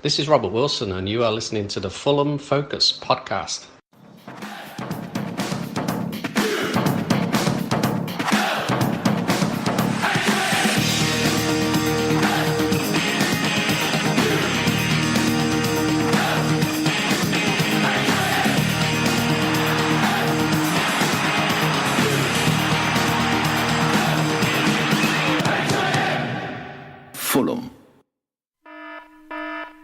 This is Robert Wilson, and you are listening to the Fulham Focus podcast. Fulham.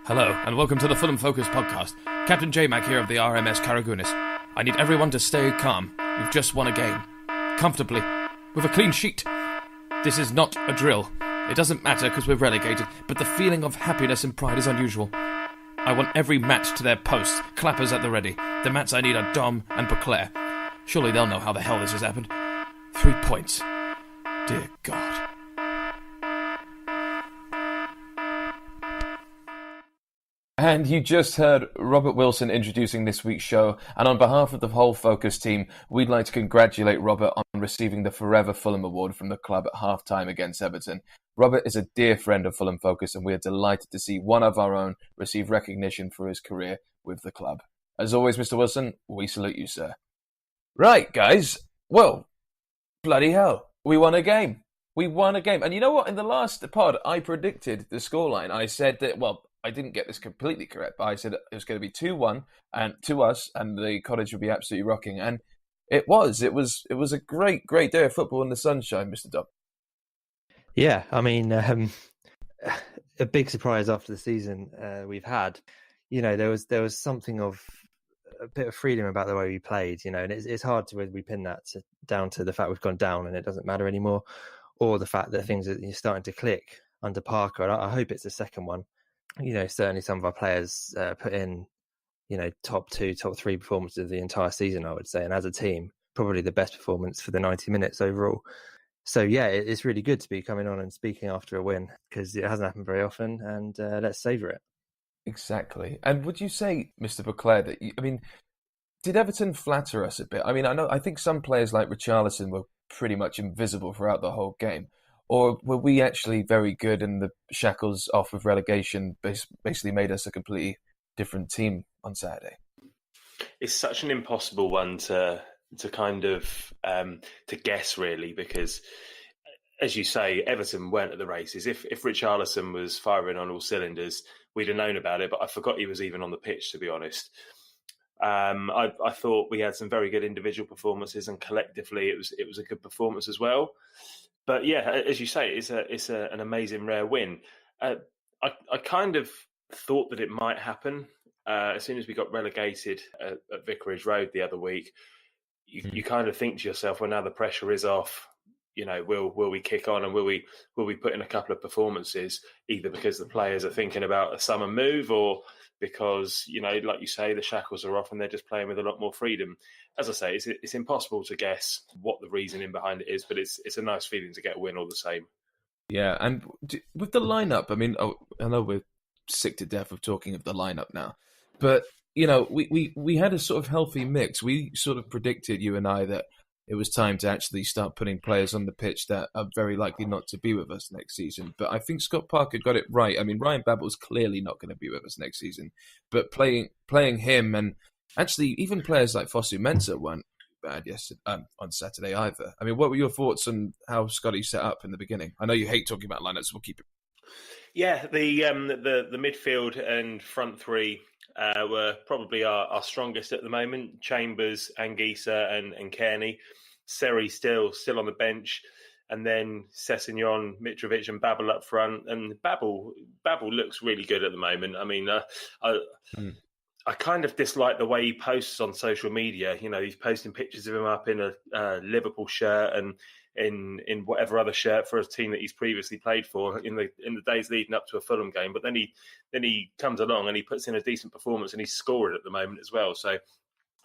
Hello, and welcome to the Fulham Focus podcast. Captain Jmac here of the RMS Karagounis. I need everyone to stay calm. We've just won a game. Comfortably. With a clean sheet. This is not a drill. It doesn't matter because we're relegated, but the feeling of happiness and pride is unusual. I want every match to their posts, clappers at the ready. The mats I need are Domm and Boisclair. Surely they'll know how the hell this has happened. 3 points. Dear God. And you just heard Robert Wilson introducing this week's show, and on behalf of the whole Focus team, we'd like to congratulate Robert on receiving the Forever Fulham Award from the club at half-time against Everton. Robert is a dear friend of Fulham Focus, and we are delighted to see one of our own receive recognition for his career with the club. As always, Mr. Wilson, we salute you, sir. Right, guys. Well, bloody hell. We won a game. And you know what? In the last pod, I predicted the scoreline. I said that, well, I didn't get this completely correct, but I said it was going to be 2-1 and to us, and the Cottage would be absolutely rocking. And it was. It was a great day of football in the sunshine, Mr. Domm. Yeah, I mean, a big surprise after the season we've had. You know, there was something of a bit of freedom about the way we played. You know, and it's hard to we pin that down to the fact we've gone down and it doesn't matter anymore, or the fact that things are starting to click under Parker. And I hope it's the second one. You know, certainly some of our players put in, you know, top 2, top 3 performances of the entire season, I would say. And as a team, probably the best performance for the 90 minutes overall. So, yeah, it's really good to be coming on and speaking after a win because it hasn't happened very often, and let's savour it. Exactly. And would you say, Mr. Boisclair, that, did Everton flatter us a bit? I mean, I think some players like Richarlison were pretty much invisible throughout the whole game. Or were we actually very good and the shackles off of relegation basically made us a completely different team on Saturday? It's such an impossible one to kind of to guess, really, because, as you say, Everton weren't at the races. If Richarlison was firing on all cylinders, we'd have known about it, but I forgot he was even on the pitch, to be honest. I thought we had some very good individual performances, and collectively it was a good performance as well. But yeah, as you say, it's an amazing rare win. I kind of thought that it might happen as soon as we got relegated at Vicarage Road the other week. You kind of think to yourself, well, now the pressure is off. You know, will we kick on and will we put in a couple of performances, either because the players are thinking about a summer move or because, you know, like you say, the shackles are off and they're just playing with a lot more freedom. As I say, it's impossible to guess what the reasoning behind it is, but it's a nice feeling to get a win all the same. Yeah, and with the lineup, I mean, I know we're sick to death of talking of the lineup now, but, you know, we had a sort of healthy mix. We sort of predicted, you and I, that it was time to actually start putting players on the pitch that are very likely not to be with us next season. But I think Scott Parker got it right. I mean, Ryan Babel's clearly not going to be with us next season. But playing him, and actually even players like Fosu Mensah weren't bad on Saturday either. I mean, what were your thoughts on how Scotty set up in the beginning? I know you hate talking about lineups, so we'll keep it. Yeah, the midfield and front three were probably our strongest at the moment. Chambers, Anguissa and Kearney. Seri still on the bench. And then Sessegnon, Mitrovic and Babel up front. And Babel looks really good at the moment. I mean, I kind of dislike the way he posts on social media. You know, he's posting pictures of him up in a Liverpool shirt and in whatever other shirt for a team that he's previously played for in the days leading up to a Fulham game. But then he comes along and he puts in a decent performance and he's scoring at the moment as well. So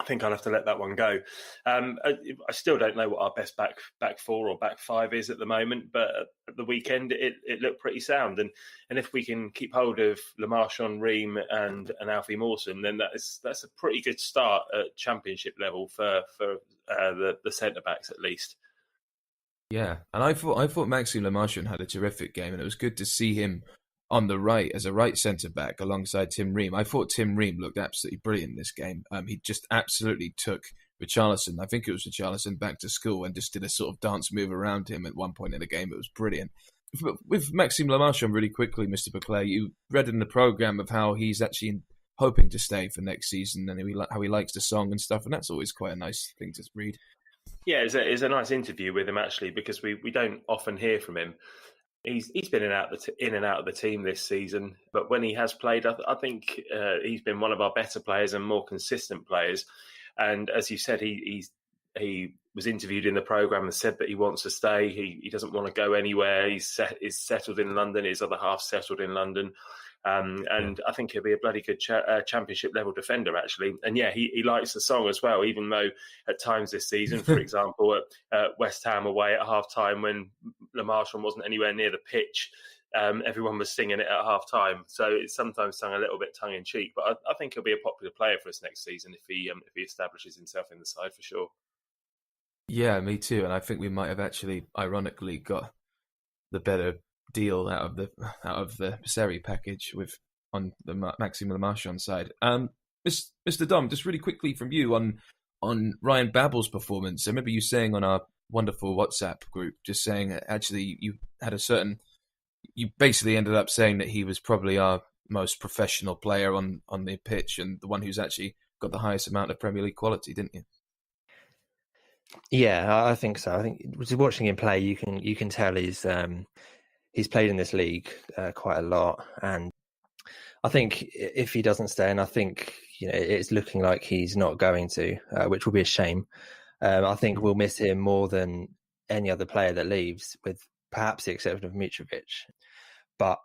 I think I'll have to let that one go. I still don't know what our best back four or back five is at the moment, but at the weekend it looked pretty sound. And if we can keep hold of Lamarchon, Ream and Alfie Mawson, then that's a pretty good start at Championship level for the centre backs at least. Yeah, and I thought Maxime Lamarchon had a terrific game, and it was good to see him on the right as a right centre-back alongside Tim Ream. I thought Tim Ream looked absolutely brilliant this game. He just absolutely took Richarlison, I think it was Richarlison, back to school and just did a sort of dance move around him at one point in the game. It was brilliant. With Maxime Lamarchand, really quickly, Mr. Boisclair, you read in the programme of how he's actually hoping to stay for next season and how he likes the song and stuff, and that's always quite a nice thing to read. Yeah, it's a nice interview with him, actually, because we don't often hear from him. He's been in and out of the team this season, but when he has played, I think he's been one of our better players and more consistent players. And as you said, he was interviewed in the programme and said that he wants to stay. He doesn't want to go anywhere. He's settled in London. His other half settled in London. And I think he'll be a bloody good championship level defender, actually. And yeah, he likes the song as well, even though at times this season, for example, at West Ham away at half time when Lamarchand wasn't anywhere near the pitch, everyone was singing it at half time. So it's sometimes sung a little bit tongue in cheek. But I think he'll be a popular player for us next season if he establishes himself in the side for sure. Yeah, me too. And I think we might have actually, ironically, got the better deal out of the Seri package on the Maxime Lamarchand side. Mr. Domm, just really quickly from you on Ryan Babel's performance. I remember you saying on our wonderful WhatsApp group, just saying actually you basically ended up saying that he was probably our most professional player on the pitch and the one who's actually got the highest amount of Premier League quality, didn't you? Yeah, I think so. I think watching him play, you can tell he's played in this league quite a lot, and I think if he doesn't stay, and I think it's looking like he's not going to, which will be a shame. I think we'll miss him more than any other player that leaves, with perhaps the exception of Mitrovic. But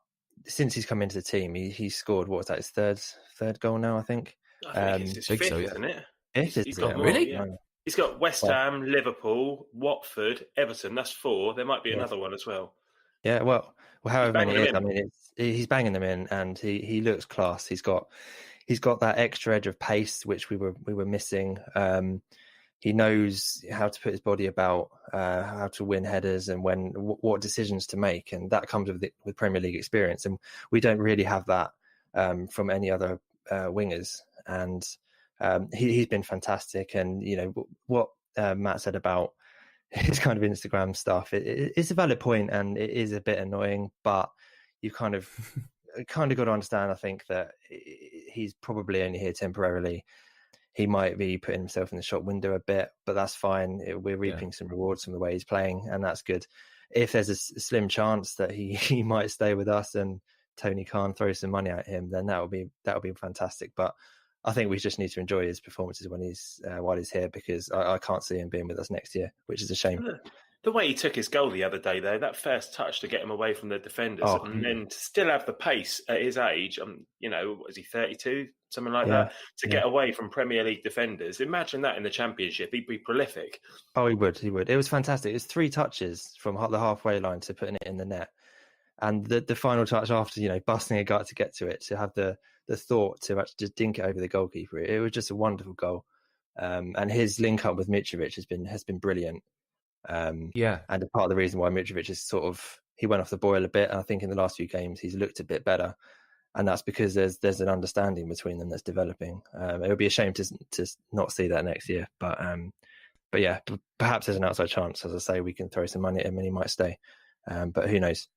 since he's come into the team, he's scored, what was that, his third goal now, I think. I think it's his fifth, isn't it? He's got more, really? Yeah. He's got West Ham, Liverpool, Watford, Everton. That's 4. There might be another one as well. Yeah, well, however many it is, I mean, he's banging them in, and he looks class. He's got that extra edge of pace which we were missing. He knows how to put his body about, how to win headers, and what decisions to make, and that comes with Premier League experience. And we don't really have that from any other wingers. And he's been fantastic. And what Matt said about his kind of Instagram stuff, it's a valid point, and it is a bit annoying, but you kind of got to understand, I think, that he's probably only here temporarily. He might be putting himself in the shop window a bit, but that's fine. We're reaping some rewards from the way he's playing, and that's good. If there's a slim chance that he might stay with us and Tony Khan throws some money at him, then that would be fantastic. But I think we just need to enjoy his performances while he's here, because I can't see him being with us next year, which is a shame. The way he took his goal the other day, though, that first touch to get him away from the defenders, and then to still have the pace at his age, is he 32, something like that, to get away from Premier League defenders. Imagine that in the Championship. He'd be prolific. Oh, he would. It was fantastic. It was 3 touches from the halfway line to putting it in the net. And the final touch after, busting a gut to get to it, to have the thought to actually just dink it over the goalkeeper. It was just a wonderful goal. And his link up with Mitrovic has been brilliant. And a part of the reason why Mitrovic is he went off the boil a bit, and I think in the last few games he's looked a bit better, and that's because there's an understanding between them that's developing. It would be a shame to not see that next year, but yeah, perhaps there's an outside chance. As I say, we can throw some money at him and he might stay, but who knows?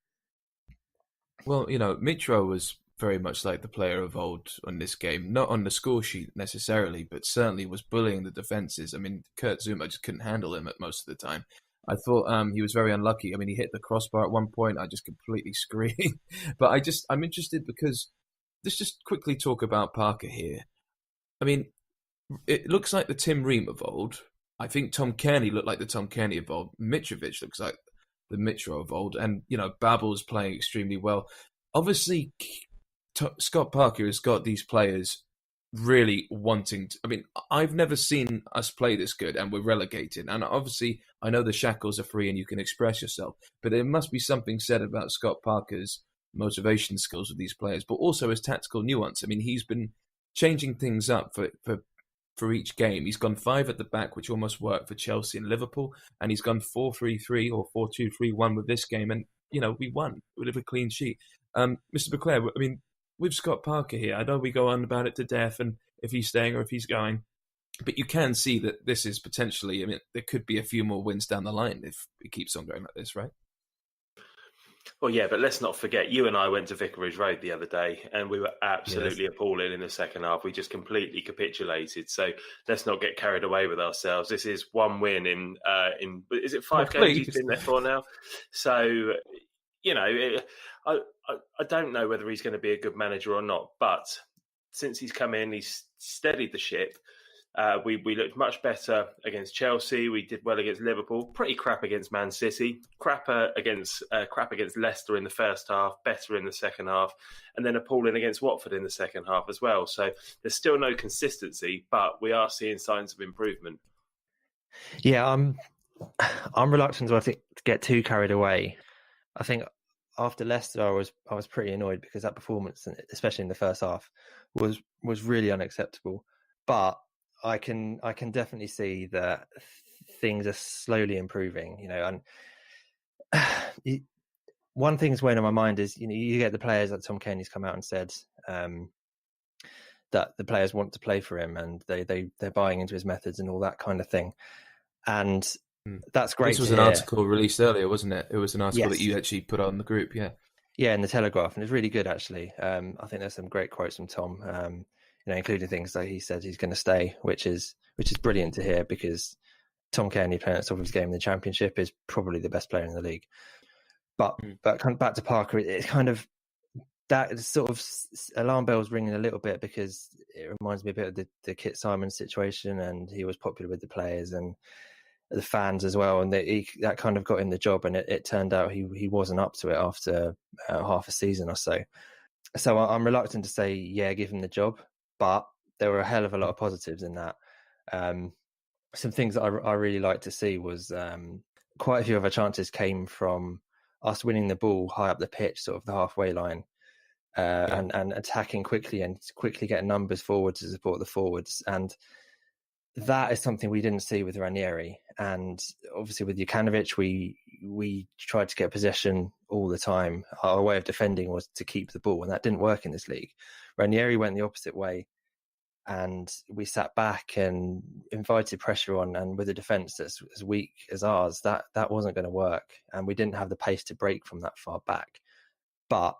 Well, Mitro was very much like the player of old on this game, not on the score sheet necessarily, but certainly was bullying the defences. I mean, Kurt Zouma just couldn't handle him at most of the time. I thought he was very unlucky. I mean, he hit the crossbar at one point. I just completely screamed. But I'm interested because let's just quickly talk about Parker here. I mean, it looks like the Tim Ream of old. I think Tom Kearney looked like the Tom Kearney of old. Mitrovic looks like the Mitro of old. And, Babel's playing extremely well. Obviously, Scott Parker has got these players really wanting to. I mean, I've never seen us play this good, and we're relegated. And obviously, I know the shackles are free and you can express yourself, but there must be something said about Scott Parker's motivation skills with these players, but also his tactical nuance. I mean, he's been changing things up for each game. He's gone 5 at the back, which almost worked for Chelsea and Liverpool, and he's gone 4-3-3 or 4-2-3-1 with this game, and we won with a clean sheet. Mr. Boisclair, I mean, with Scott Parker here, I know we go on about it to death and if he's staying or if he's going, but you can see that this is potentially, I mean, there could be a few more wins down the line if it keeps on going like this, right? Well, yeah, but let's not forget, you and I went to Vicarage Road the other day and we were absolutely appalling in the second half. We just completely capitulated. So let's not get carried away with ourselves. This is one win in is it 5 games he's been there for now? So, you know, I don't know whether he's going to be a good manager or not, but since he's come in, he's steadied the ship. We looked much better against Chelsea. We did well against Liverpool. Pretty crap against Man City. Crap against Leicester in the first half. Better in the second half, and then appalling against Watford in the second half as well. So there's still no consistency, but we are seeing signs of improvement. Yeah, I'm reluctant to get too carried away. I think after Leicester, I was pretty annoyed because that performance, especially in the first half, was really unacceptable. But I can definitely see that things are slowly improving, you know, and one thing that's weighing on my mind is, you know, you get the players like Tom Cairney's come out and said that the players want to play for him and they're buying into his methods and all that kind of thing. And that's great. This was an article released earlier, wasn't it? It was an article that you actually put on the group, yeah. Yeah, in the Telegraph, and it's really good actually. I think there's some great quotes from Tom. You know, including things like he said he's going to stay, which is brilliant to hear because Tom Cairney playing at the top of his game in the Championship is probably the best player in the league. But kind of back to Parker, it's kind of that sort of alarm bells ringing a little bit because it reminds me a bit of the Kit Simons situation, and he was popular with the players and the fans as well, and that kind of got him the job, and it turned out he wasn't up to it after half a season or so. So I'm reluctant to say, yeah, give him the job. But there were a hell of a lot of positives in that. Some things that I really liked to see was quite a few of our chances came from us winning the ball high up the pitch, sort of the halfway line, and attacking quickly and quickly getting numbers forward to support the forwards. And that is something we didn't see with Ranieri. And obviously with Jukanovic, we tried to get possession all the time. Our way of defending was to keep the ball, and that didn't work in this league. Ranieri went the opposite way, and we sat back and invited pressure on, and with a defence that's as weak as ours, that wasn't going to work, and we didn't have the pace to break from that far back. But,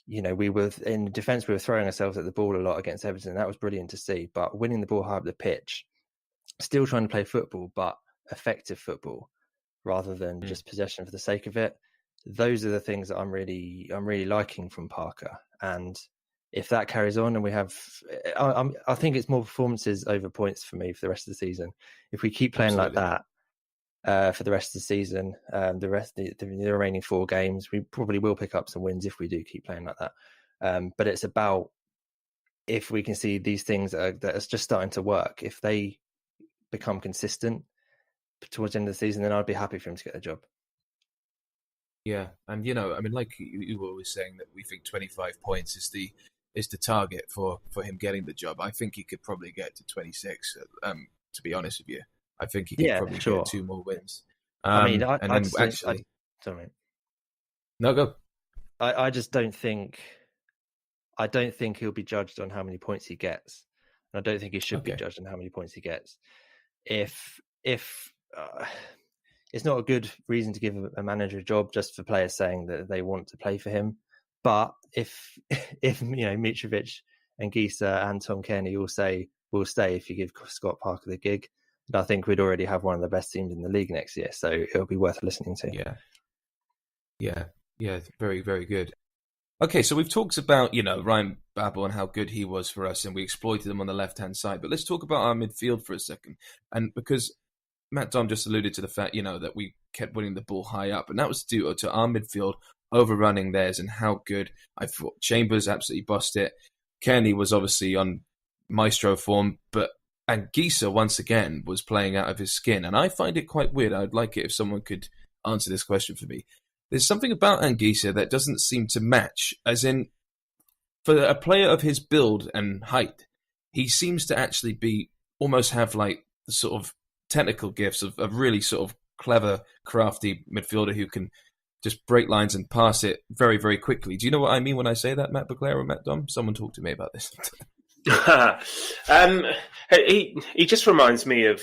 you know, we were in defence, we were throwing ourselves at the ball a lot against Everton, and that was brilliant to see. But winning the ball high up the pitch, still trying to play football, but effective football rather than just possession for the sake of it. Those are the things that I'm really liking from Parker. And if that carries on and we have, I think it's more performances over points for me for the rest of the season. If we keep playing like that for the rest of the season, the remaining 4 games, we probably will pick up some wins if we do keep playing like that. But it's about if we can see these things that are just starting to work. If they become consistent towards the end of the season, then I'd be happy for him to get the job. Yeah, and you know, I mean, like you were always saying that we think 25 points is the target for him getting the job. I think he could probably get to 26. To be honest with you, I think he could probably get 2 more wins. Sorry. No, go. I just don't think. I don't think he'll be judged on how many points he gets, and I don't think he should be judged on how many points he gets. If it's not a good reason to give a manager a job just for players saying that they want to play for him. But if you know, Mitrovic and Gisa and Tom Cairney all say we'll stay if you give Scott Parker the gig, I think we'd already have one of the best teams in the league next year. So it'll be worth listening to. Yeah. Very, very good. Okay, so we've talked about, you know, Ryan Babel and how good he was for us, and we exploited him on the left-hand side. But let's talk about our midfield for a second. And because Matt Domm just alluded to the fact, you know, that we kept winning the ball high up, and that was due to our midfield overrunning theirs and how good. I thought Chambers absolutely bossed it. Cairney was obviously on maestro form, and Gisa once again was playing out of his skin. And I find it quite weird. I'd like it if someone could answer this question for me. There's something about Anguissa that doesn't seem to match, as in, for a player of his build and height, he seems to actually almost have like the sort of technical gifts of really sort of clever, crafty midfielder who can just break lines and pass it very, very quickly. Do you know what I mean when I say that, Matt Boisclair or Matt Domm? Someone talk to me about this. He just reminds me of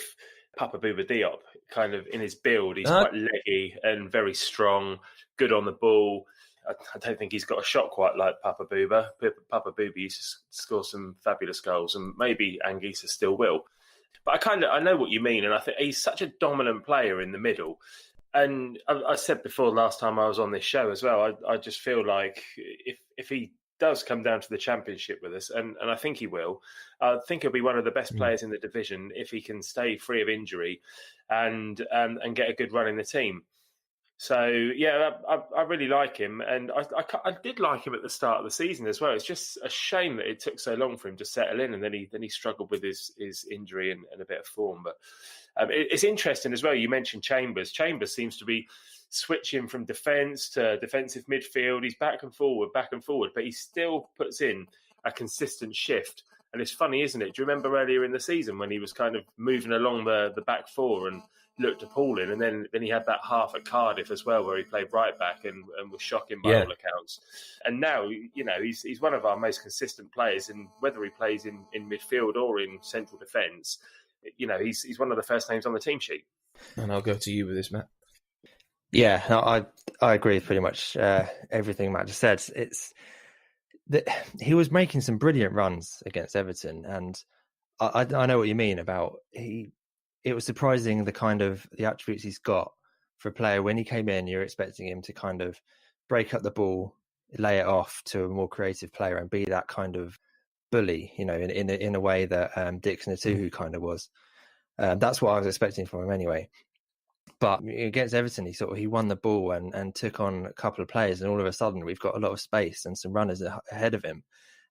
Papa Bouba Diop, kind of in his build. He's quite leggy and very strong, good on the ball. I don't think he's got a shot quite like Papa Bouba. Papa Bouba used to score some fabulous goals, and maybe Anguissa still will. But I know what you mean, and I think he's such a dominant player in the middle. And I said before last time I was on this show as well, I just feel like if he does come down to the Championship with us, and I think he will, I think he'll be one of the best players in the division if he can stay free of injury and get a good run in the team. So, yeah, I really like him, and I did like him at the start of the season as well. It's just a shame that it took so long for him to settle in, and then he struggled with his injury and a bit of form. But it's interesting as well, you mentioned Chambers. Chambers seems to be switching from defence to defensive midfield. He's back and forward, but he still puts in a consistent shift. And it's funny, isn't it? Do you remember earlier in the season when he was kind of moving along the back four and looked appalling, and then he had that half at Cardiff as well where he played right back and was shocking by all accounts. And now, he's one of our most consistent players, and whether he plays in midfield or in central defence, he's one of the first names on the team sheet. And I'll go to you with this, Matt. Yeah, no, I agree with pretty much everything Matt just said. It's that he was making some brilliant runs against Everton, and I know what you mean about it was surprising the attributes he's got for a player. When he came in, you're expecting him to kind of break up the ball, lay it off to a more creative player, and be that kind of bully, in a way that Dixon Atuhu kind of was. That's what I was expecting from him anyway. But against Everton, he won the ball and took on a couple of players, and all of a sudden we've got a lot of space and some runners ahead of him,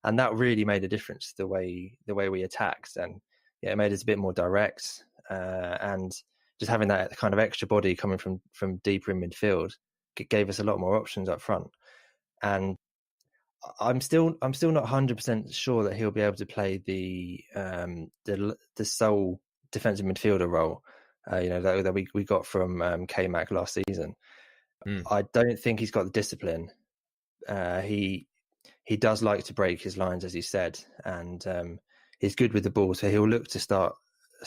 and that really made a difference the way we attacked, and it made us a bit more direct, and just having that kind of extra body coming from deeper in midfield gave us a lot more options up front. And I'm still not 100% sure that he'll be able to play the sole defensive midfielder role. That we got from Jmac last season. I don't think he's got the discipline. He does like to break his lines, as you said, and he's good with the ball, so he'll look to start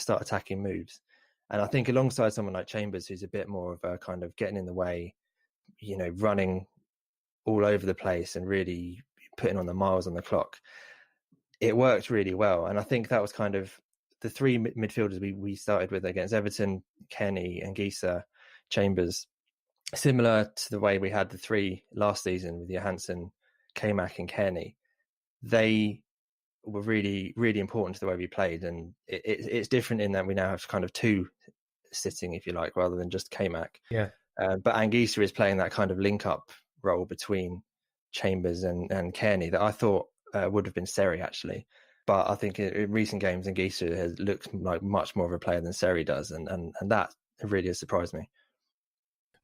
attacking moves. And I think alongside someone like Chambers, who's a bit more of a kind of getting in the way, running all over the place and really putting on the miles on the clock, it worked really well. And I think that was kind of the three midfielders we started with against Everton: Kenny, Anguissa, Chambers. Similar to the way we had the three last season with Johansson, Jmac and Kenny. They were really, really important to the way we played. And it's different in that we now have kind of two sitting, if you like, rather than just Jmac. Yeah. But Anguissa is playing that kind of link-up role between Chambers and Kenny that I thought would have been Seri, actually. But I think in recent games, Anguissa has looked like much more of a player than Seri does, and that really has surprised me.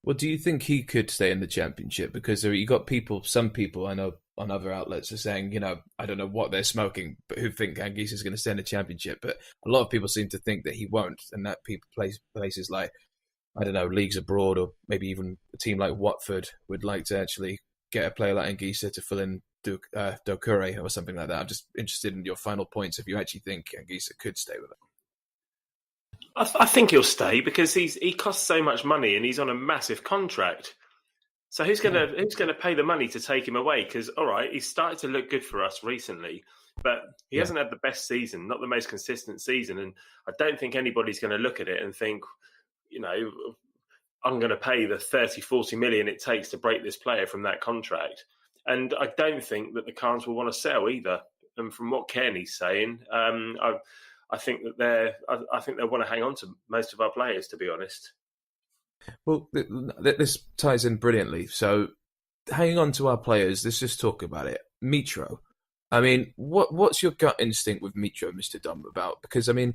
Well, do you think he could stay in the Championship? Because you got some people I know on other outlets are saying, I don't know what they're smoking, but who think Anguissa is going to stay in the Championship. But a lot of people seem to think that he won't, and that people places like, I don't know, leagues abroad, or maybe even a team like Watford would like to actually get a player like Anguissa to fill in Doucouré or something like that. I'm just interested in your final points if you actually think Anguissa could stay with it. I think he'll stay because he costs so much money and he's on a massive contract. So who's going to pay the money to take him away? Because all right, he's started to look good for us recently, but he hasn't had the best season, not the most consistent season, and I don't think anybody's going to look at it and think, I'm going to pay the 30-40 million it takes to break this player from that contract. And I don't think that the Khans will want to sell either. And from what Kearney's saying, I think that they'll want to hang on to most of our players, to be honest. Well, this ties in brilliantly. So, hanging on to our players, let's just talk about it. Mitro. I mean, what's your gut instinct with Mitro, Mr. Domm, about? Because, I mean,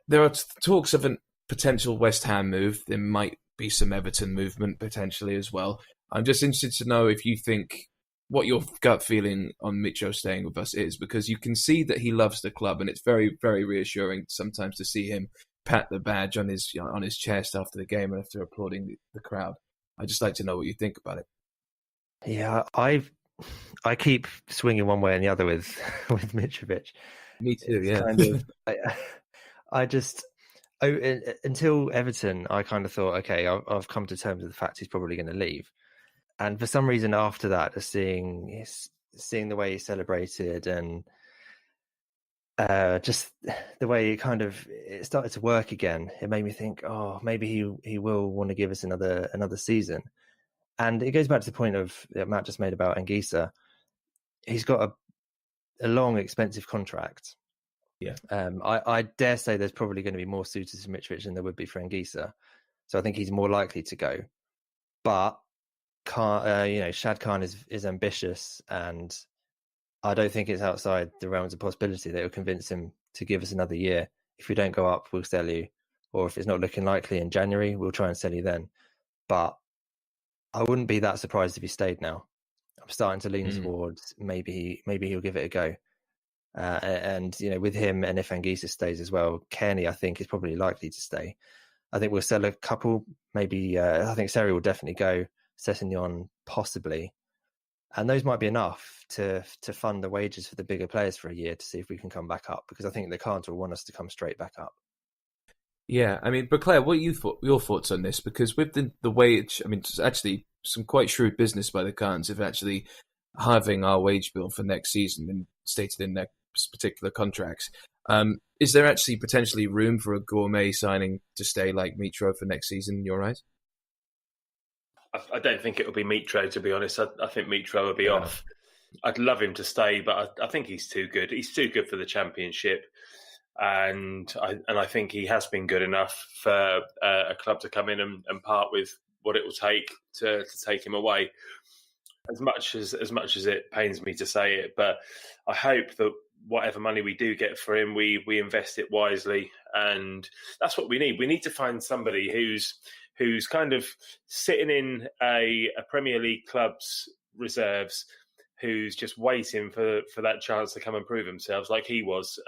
there are talks of a potential West Ham move. There might be some Everton movement potentially as well. I'm just interested to know if you think what your gut feeling on Mitro staying with us is, because you can see that he loves the club, and it's very, very reassuring sometimes to see him pat the badge on his chest after the game and after applauding the crowd. I'd just like to know what you think about it. Yeah, I keep swinging one way and the other with with Mitrovic. Me too, It's yeah. kind of, I just until Everton, I kind of thought, okay, I've come to terms with the fact he's probably going to leave. And for some reason, after that, just seeing the way he celebrated and just the way it started to work again, it made me think, oh, maybe he will want to give us another season. And it goes back to the point that Matt just made about Anguissa. He's got a long, expensive contract. Yeah. I dare say there's probably going to be more suitors for Mitrovic than there would be for Anguissa. So I think he's more likely to go. But Shad Khan is ambitious, and I don't think it's outside the realms of possibility that it'll convince him to give us another year. If we don't go up, we'll sell you. Or if it's not looking likely in January, we'll try and sell you then. But I wouldn't be that surprised if he stayed now. I'm starting to lean towards maybe he'll give it a go. And with him, and if Anguissa stays as well, Kearney, I think, is probably likely to stay. I think we'll sell a couple. Maybe I think Seri will definitely go. Sessegnon possibly, and those might be enough to fund the wages for the bigger players for a year to see if we can come back up. Because I think the Khans will want us to come straight back up. Yeah, I mean, Boisclair, what are your thoughts on this? Because with the wage, I mean, it's actually some quite shrewd business by the Khans of actually halving our wage bill for next season and stated in their particular contracts. Is there actually potentially room for a gourmet signing to stay like Mitro for next season in your eyes? I don't think it'll be Mitro, to be honest. I think Mitro will be off. I'd love him to stay, but I think he's too good. He's too good for the Championship. And I think he has been good enough for a club to come in and part with what it will take to take him away. As much as it pains me to say it, but I hope that whatever money we do get for him, we invest it wisely, and that's what we need. We need to find somebody who's kind of sitting in a Premier League club's reserves, who's just waiting for that chance to come and prove themselves, like he was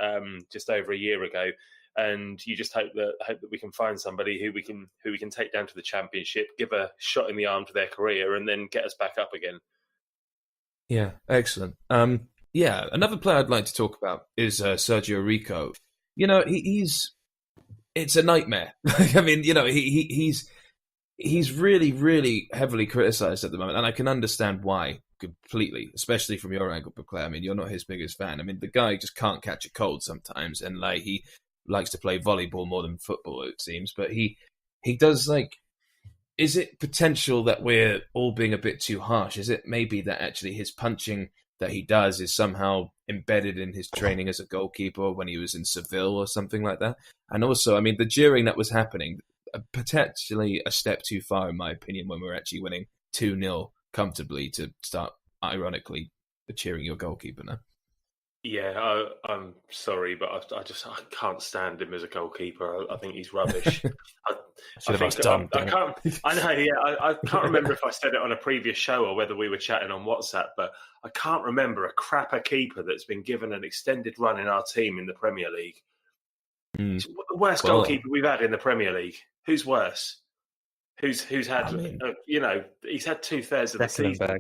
just over a year ago. And you just hope that we can find somebody who we can take down to the Championship, give a shot in the arm to their career, and then get us back up again. Yeah, excellent. Another player I'd like to talk about is Sergio Rico. It's a nightmare. I mean, he's really, really heavily criticised at the moment, and I can understand why completely, especially from your angle, Boisclair. I mean, you're not his biggest fan. I mean, the guy just can't catch a cold sometimes, and he likes to play volleyball more than football, it seems. But he does is it potential that we're all being a bit too harsh? Is it maybe that actually his punching that he does is somehow embedded in his training as a goalkeeper when he was in Seville or something like that? And also, I mean, the jeering that was happening, potentially a step too far, in my opinion, when we're actually winning 2-0 comfortably to start, ironically, cheering your goalkeeper now. Yeah, I'm sorry, but I can't stand him as a goalkeeper. I think he's rubbish. I know. Yeah, I can't remember if I said it on a previous show or whether we were chatting on WhatsApp, but I can't remember a crapper keeper that's been given an extended run in our team in the Premier League. It's the worst goalkeeper we've had in the Premier League. Who's worse? Who's had? He's had 2/3 of the season.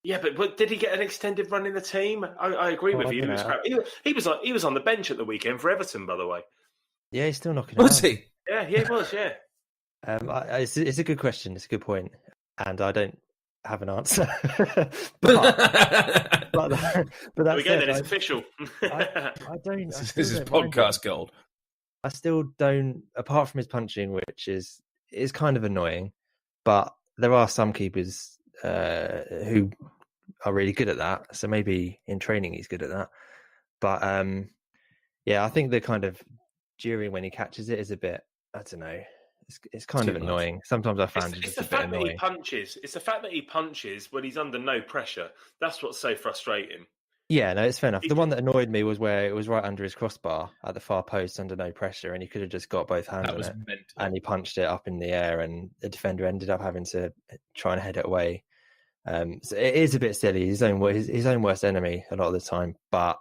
Yeah, but did he get an extended run in the team? I agree with you. He was on the bench at the weekend for Everton, by the way. Yeah, he's still knocking. Was he? Yeah, he was. Yeah. It's a good question. It's a good point, and I don't have an answer. but that there we go. Then it's official. I don't. This is podcast gold. I still don't. Apart from his punching, which is kind of annoying, but there are some keepers who are really good at that. So maybe in training he's good at that. But I think the kind of jeering when he catches it is a bit, I don't know, it's kind of annoying. Sometimes I find it's just a bit annoying. It's the fact that he punches when he's under no pressure. That's what's so frustrating. Yeah, no, it's fair enough. The one that annoyed me was where it was right under his crossbar at the far post under no pressure, and he could have just got both hands on it. And he punched it up in the air, and the defender ended up having to try and head it away. So it is a bit silly. His own worst enemy a lot of the time. But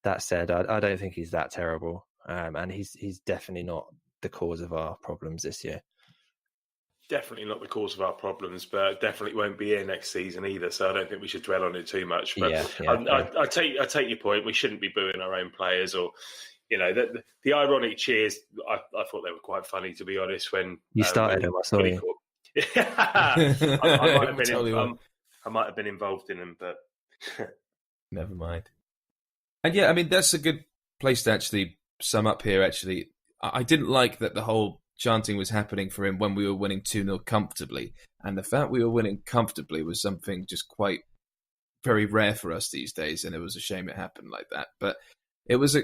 that said, I don't think he's that terrible, and he's definitely not the cause of our problems this year. definitely not the cause of our problems, but definitely won't be here next season either. So I don't think we should dwell on it too much. But I take your point. We shouldn't be booing our own players, or the ironic cheers. I thought they were quite funny, to be honest. When you started them, I saw you. I might have been involved in them, but never mind. And yeah, I mean, that's a good place to actually sum up here. Actually, I didn't like that the whole chanting was happening for him when we were winning 2-0 comfortably. And the fact we were winning comfortably was something just quite very rare for us these days. And it was a shame it happened like that. But it was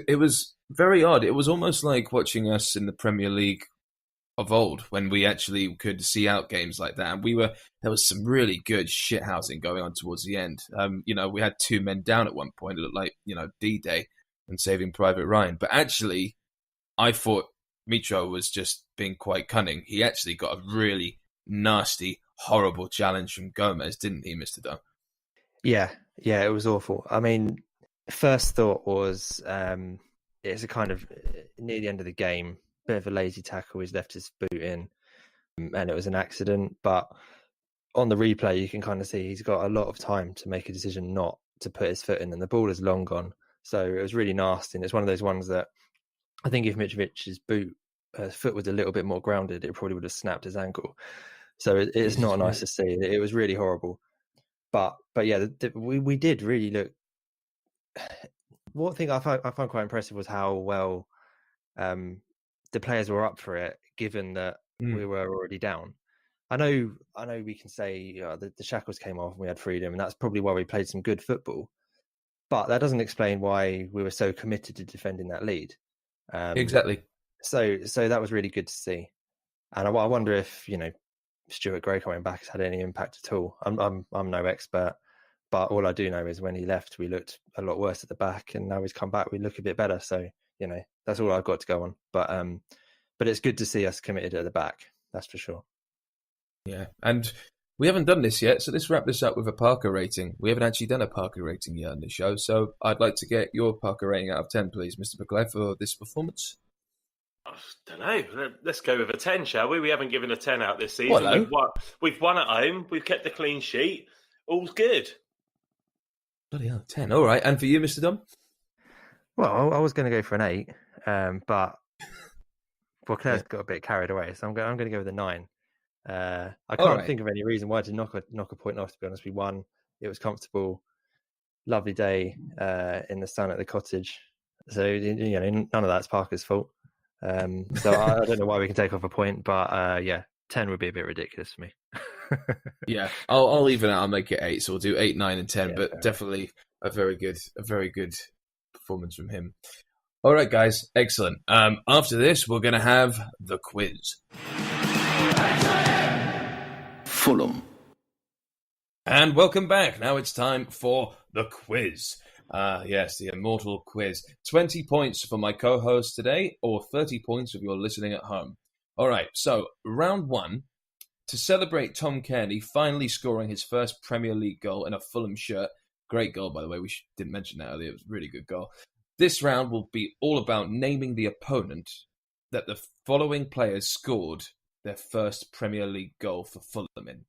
very odd. It was almost like watching us in the Premier League of old when we actually could see out games like that. And there was some really good shithousing going on towards the end. We had 2 men down at one point. It looked like, D-Day and Saving Private Ryan. But actually, I thought Mitro was just being quite cunning. He actually got a really nasty, horrible challenge from Gomez, didn't he, Mr. Domm? Yeah, it was awful. I mean, first thought was it's a kind of near the end of the game, bit of a lazy tackle. He's left his boot in, and it was an accident. But on the replay, you can kind of see he's got a lot of time to make a decision not to put his foot in, and the ball is long gone. So it was really nasty. And it's one of those ones that I think if Mitrovic's foot was a little bit more grounded, it probably would have snapped his ankle. So it's not nice to see. It was really horrible. But yeah, we did really look. One thing I found quite impressive was how well the players were up for it, given that we were already down. I know we can say the shackles came off and we had freedom, and that's probably why we played some good football. But that doesn't explain why we were so committed to defending that lead. Exactly. So that was really good to see, and I wonder if Stuart Gray coming back has had any impact at all. I'm no expert, but all I do know is when he left, we looked a lot worse at the back, and now he's come back, we look a bit better. So that's all I've got to go on. But it's good to see us committed at the back. That's for sure. Yeah, and we haven't done this yet, so let's wrap this up with a Parker rating. We haven't actually done a Parker rating yet on the show, so I'd like to get your Parker rating out of 10, please, Mr. Boisclair, for this performance. I don't know. Let's go with a 10, shall we? We haven't given a 10 out this season. We've won at home. We've kept a clean sheet. All's good. Bloody hell, 10. All right. And for you, Mr. Domm? Well, I was going to go for an 8, but Boisclair's got a bit carried away, so I'm going to go with a 9. I can't think of any reason why to knock a point off, to be honest. We won. It was comfortable. Lovely day in the sun at the cottage. So, none of that's Parker's fault. So I don't know why we can take off a point, but 10 would be a bit ridiculous for me. Yeah, I'll even it. I'll make it 8. So we'll do 8, 9, and 10. But fair. Definitely a very good performance from him. All right, guys, excellent. After this, we're going to have the quiz. Fulham. And welcome back. Now it's time for the quiz. Yes, the immortal quiz. 20 points for my co-host today, or 30 points if you're listening at home. All right, so round 1. To celebrate Tom Cairney finally scoring his first Premier League goal in a Fulham shirt. Great goal, by the way. We didn't mention that earlier. It was a really good goal. This round will be all about naming the opponent that the following players scored their first Premier League goal for Fulham in.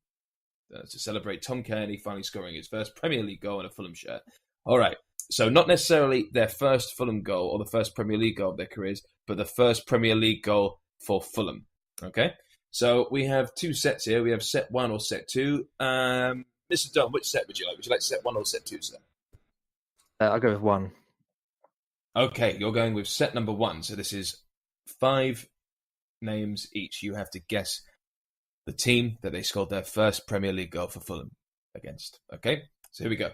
To celebrate Tom Cairney finally scoring his first Premier League goal in a Fulham shirt. All right. So not necessarily their first Fulham goal or the first Premier League goal of their careers, but the first Premier League goal for Fulham. Okay? So we have 2 sets here. We have set 1 or set 2. Mr. Domm, which set would you like? Would you like set 1 or set 2, sir? I'll go with 1. Okay, you're going with set number 1. So this is 5 names each. You have to guess the team that they scored their first Premier League goal for Fulham against. Okay? So here we go.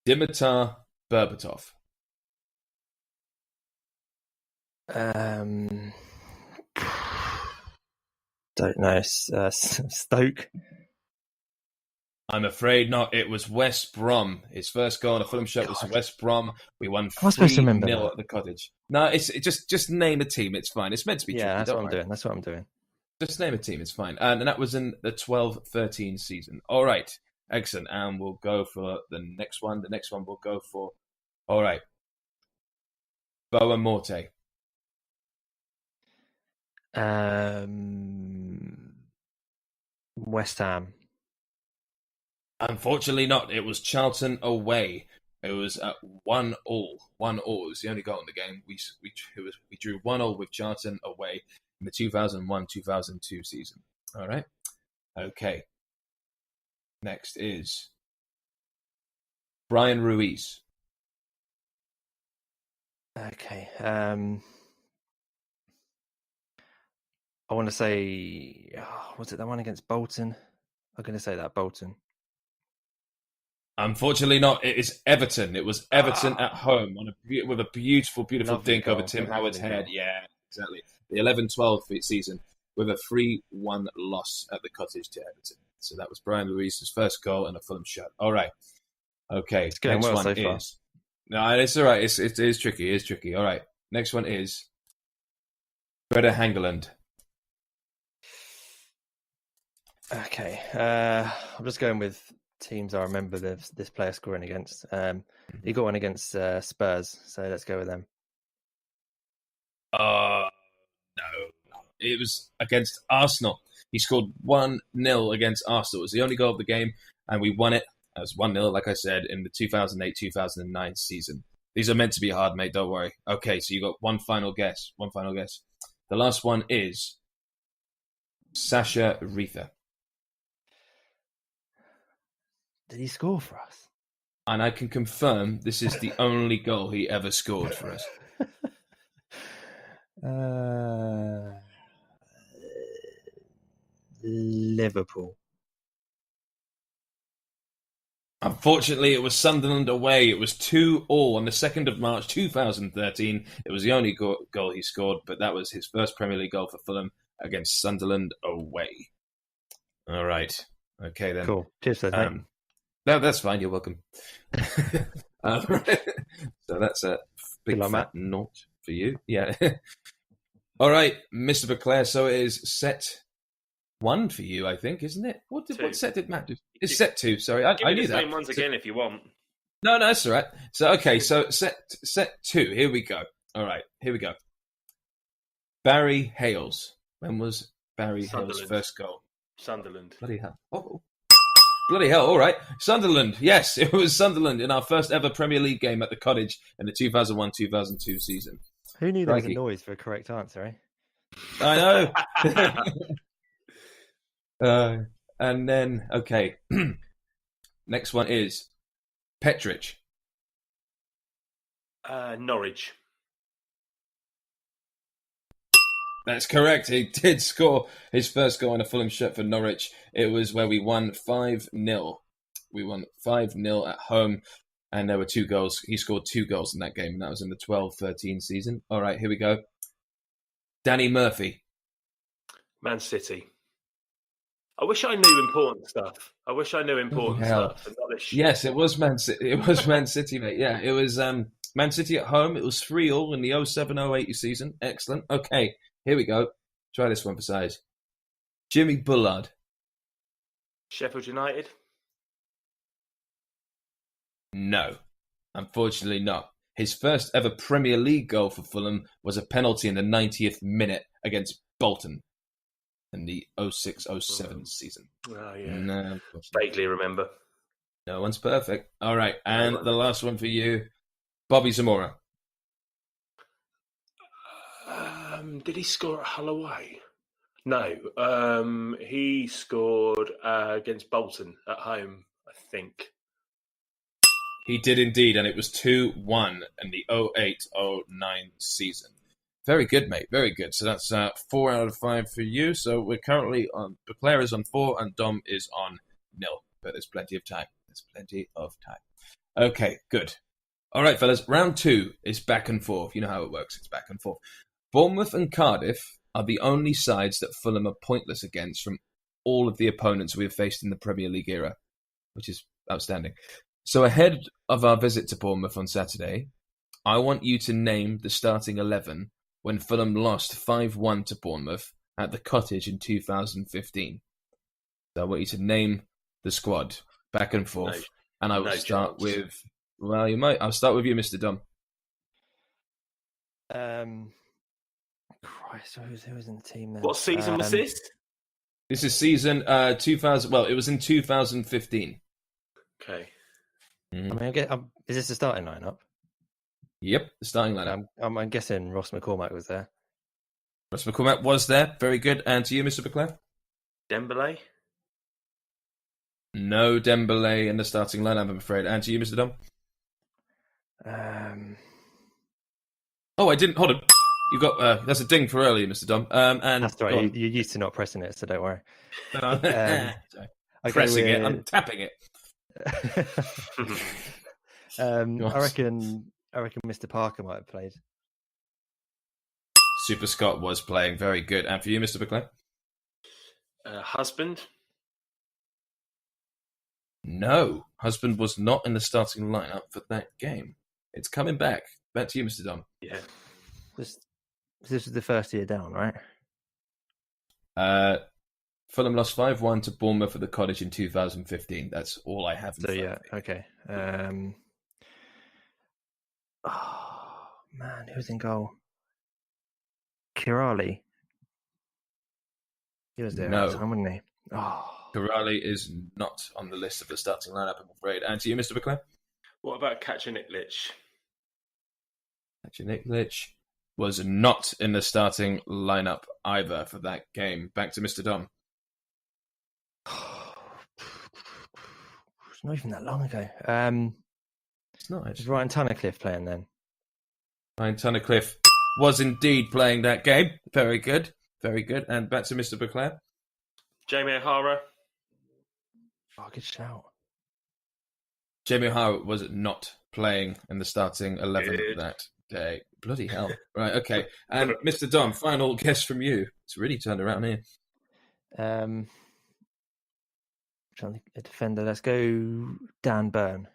Dimitar Berbatov. Don't know. Stoke. I'm afraid not. It was West Brom. His first goal in a Fulham shirt was for West Brom. We won 3-0 at the Cottage. No, it's just name a team. It's fine. It's meant to be tricky. That's what I'm doing. That's what I'm doing. Just name a team. It's fine. And that was in the 12-13 season. All right. Excellent. And we'll go for the next one. The next one we'll go for. All right. Boa Morte. West Ham. Unfortunately not. It was Charlton away. It was 1-1. 1-1 was the only goal in the game. We drew 1-1 with Charlton away in the 2001-2002 season. All right. Okay. Next is Brian Ruiz. Okay. I want to say, was it the one against Bolton? I'm going to say that, Bolton. Unfortunately not. It is Everton. It was Everton at home with a beautiful Lovely dink over goal. Tim Howard's Lovely head. goal. Yeah, exactly. The 11-12 season with a 3-1 loss at the Cottage to Everton. So that was Brian Ruiz's first goal and a Fulham shirt. All right. Okay. It's going Next well one so far. is... No, it's all right. It is tricky. It is tricky. All right. Next one is Greta Hangeland. Okay. I'm just going with teams I remember this player scoring against. He got one against Spurs, so let's go with them. No. It was against Arsenal. He scored 1-0 against Arsenal. It was the only goal of the game, and we won it. It was 1-0, like I said, in the 2008-2009 season. These are meant to be hard, mate. Don't worry. Okay, so you got one final guess. The last one is Sasha Reether. Did he score for us? And I can confirm this is the only goal he ever scored for us. Liverpool. Unfortunately, it was Sunderland away. It was 2-2 on the 2nd of March 2013. It was the only goal he scored, but that was his first Premier League goal for Fulham against Sunderland away. All right. Okay, then. Cool. Cheers for that. No, that's fine. You're welcome. So that's a big fat naught for you. Yeah. All right, Mr. Boisclair. So it is set 1 for you, I think, isn't it? What set did Matt do? It's set 2. Sorry, I knew that. Same ones again if you want. No, that's all right. So okay, so set 2. Here we go. All right, here we go. Barry Hales. When was Barry Hales' first goal? Sunderland. Bloody hell! Oh, bloody hell! All right, Sunderland. Yes, it was Sunderland in our first ever Premier League game at the Cottage in the 2001-2002 season. Who knew there was a noise for a correct answer? I know. And then, okay. Next one is Petric. Norwich. That's correct. He did score his first goal on a Fulham shirt for Norwich. It was where we won 5-0. We won 5-0 at home, and there were 2 goals. He scored 2 goals in that game, and that was in the 12-13 season. All right, here we go. Danny Murphy. Man City. I wish I knew important stuff. Stuff. And not this shit. Yes, it was Man City. It was Man City, mate. Yeah, it was Man City at home. It was 3-3 in the 07-08 season. Excellent. Okay, here we go. Try this one for size. Jimmy Bullard. Sheffield United. No, unfortunately not. His first ever Premier League goal for Fulham was a penalty in the 90th minute against Bolton in the 06-07 season. Oh, yeah. No, vaguely remember. No one's perfect. All right, and the last one for you, Bobby Zamora. Did he score at Hull away? No. He scored against Bolton at home, I think. He did indeed, and it was 2-1 in the 08-09 season. Very good, mate. Very good. So that's 4 out of 5 for you. So we're currently on... Boisclair is on 4 and Dom is on 0. But there's plenty of time. Okay, good. All right, fellas. Round 2 is back and forth. You know how it works. It's back and forth. Bournemouth and Cardiff are the only sides that Fulham are pointless against from all of the opponents we have faced in the Premier League era, which is outstanding. So ahead of our visit to Bournemouth on Saturday, I want you to name the starting 11 when Fulham lost 5-1 to Bournemouth at the Cottage in 2015. So I want you to name the squad back and forth. And I will start with... Well, you might. I'll start with you, Mr. Domm. Christ, who was in the team then? What season was this? This is season 2000. Well, it was in 2015. Okay. I mean, is this the starting lineup? Yep, the starting lineup. I'm guessing Ross McCormack was there. Ross McCormack was there. Very good. And to you, Mr. Boisclair? Dembele? No Dembele in the starting lineup, I'm afraid. And to you, Mr. Domm? Oh, I didn't. Hold on. You got that's a ding for earlier, Mr. Domm. And that's right. You're used to not pressing it, so don't worry. Pressing it. I'm tapping it. I reckon Mr. Parker might have played. Super Scott was playing. Very good. And for you, Mr. Boisclair? Husband? No. Husband was not in the starting lineup for that game. It's coming back. Back to you, Mr. Domm. Yeah. This was the first year down, right? Fulham lost 5-1 to Bournemouth at the Cottage in 2015. That's all I have. Okay. Oh man, who's in goal? Kirali. He was there at the time, wasn't he? Oh. Kirali is not on the list of the starting lineup, I'm afraid. And to you, Mr. Boisclair? What about Kacaniklic? Kacaniklic was not in the starting lineup either for that game. Back to Mr. Domm. It's not even that long ago. It's not. Is Ryan Tunnicliffe playing then? Ryan Tunnicliffe was indeed playing that game. Very good. Very good. And back to Mr. Boisclair. Jamie O'Hara. Oh, good shout. Jamie O'Hara was not playing in the starting 11 that day. Bloody hell. Right, okay. And Mr. Domm, final guess from you. It's really turned around here. Trying to think, a defender. Let's go Dan Burn.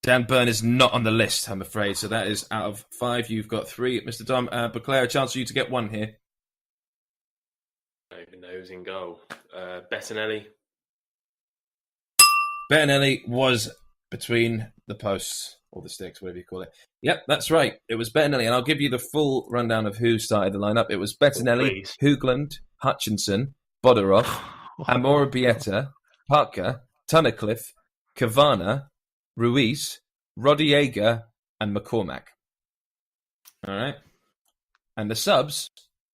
Dan Burn is not on the list, I'm afraid. So that is out of 5. You've got 3. Mr. Domm, Boisclair, a chance for you to get 1 here. I don't even know who's in goal. Bettinelli. Bettinelli was between the posts, or the sticks, whatever you call it. Yep, that's right. It was Bettinelli. And I'll give you the full rundown of who started the lineup. It was Bettinelli, Hoogland, Hutchinson, Bodarov, Amorabieta, Parker, Tunnicliffe, Cavana, Ruiz, Rodiega, and McCormack. All right. And the subs,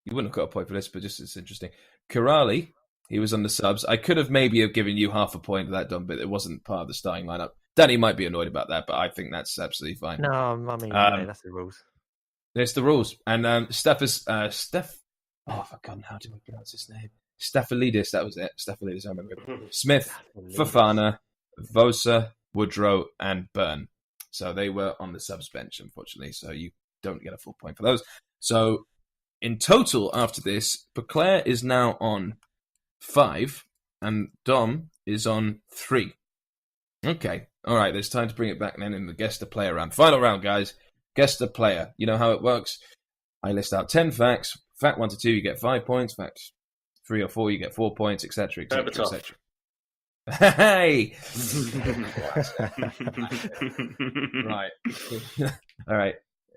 you wouldn't have got a point for this, but just it's interesting. Kirali, he was on the subs. I could have maybe have given you half a point for that, Dom, but it wasn't part of the starting lineup. Danny might be annoyed about that, but I think that's absolutely fine. No, I mean, that's the rules. There's the rules. And Steph, oh, I've forgotten how to pronounce his name. Stephalidis, that was it. Stephalidis, I remember. Smith, Fofana, Vosa, Woodrow, and Byrne. So they were on the subs bench, unfortunately, so you don't get a full point for those. So in total, after this, Boisclair is now on 5, and Dom is on 3. Okay, all right, there's time to bring it back then in the guess the player round. Final round, guys. Guess the player. You know how it works. I list out 10 facts. Fact 1 to 2, you get 5 points. Fact 3 or 4, you get 4 points, etc., etc., etc. Hey! Right. All right.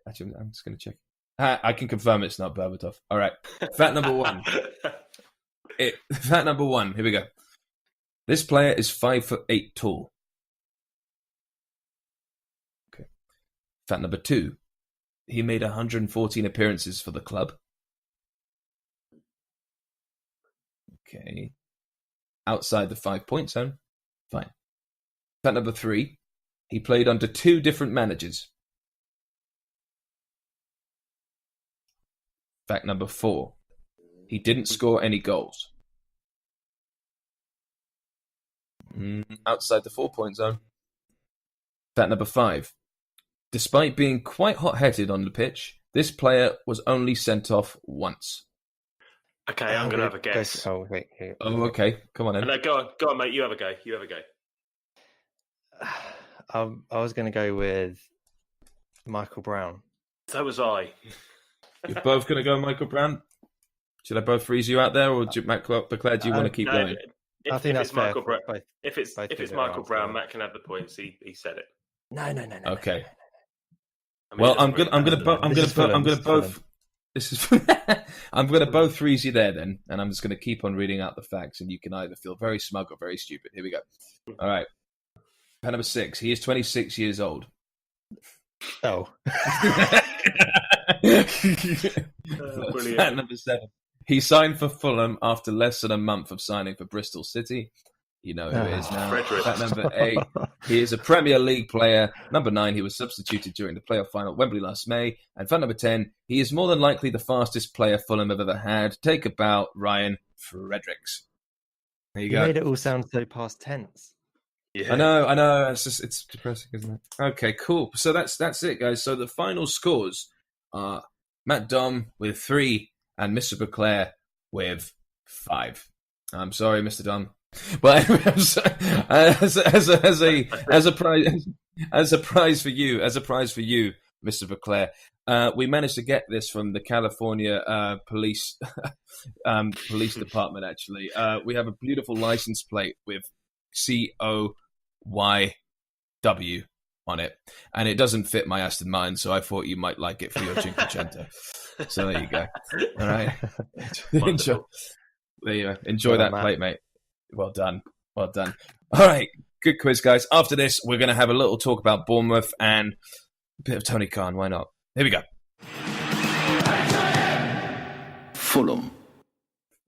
Actually, I'm just going to check. I can confirm it's not Berbatov. All right. Fact number 1. Fact number 1. Here we go. This player is 5'8" tall. Okay. Fact number 2. He made 114 appearances for the club. Okay. Outside the 5-point zone. Fine. Fact number 3. He played under 2 different managers. Fact number 4. He didn't score any goals. Outside the 4-point zone. Fact number 5. Despite being quite hot-headed on the pitch, this player was only sent off once. Okay, I'm going to have a guess. Oh, wait. Oh, okay. Come on, then. No, go on, mate. You have a go. I was going to go with Michael Brown. So was I. You're both going to go Michael Brown? Should I both freeze you out there, or Matt Boisclair, do you want to keep going? I think that's fair. Michael Brown. If it's Michael Brown, Matt can have the points. He said it. No. Okay. I mean, well, I'm gonna both This is. I'm going to both freeze you there then, and I'm just going to keep on reading out the facts, and you can either feel very smug or very stupid. Here we go. All right. Fact number 6. He is 26 years old. Oh. Brilliant. Fact number 7. He signed for Fulham after less than a month of signing for Bristol City. You know who it is now. Frederick. Fact number 8. He is a Premier League player. Number 9. He was substituted during the playoff final at Wembley last May. And fact number 10. He is more than likely the fastest player Fulham have ever had. Take a bow, Ryan Fredericks. There you go. made it all sound so past tense. Yeah. I know. It's depressing, isn't it? Okay, cool. So that's it, guys. So the final scores are Matt Domm with 3 and Mr. Boisclair with 5. I'm sorry, Mr. Domm, but as a prize for you, Mr. Boisclair, we managed to get this from the California police department. Actually, we have a beautiful license plate with COYW on it, and it doesn't fit my Aston Martin, so I thought you might like it for your Cinquecento. So there you go. All right, enjoy that plate, mate. Well done. All right, good quiz, guys. After this, we're going to have a little talk about Bournemouth and a bit of Tony Khan. Why not? Here we go. Fulham.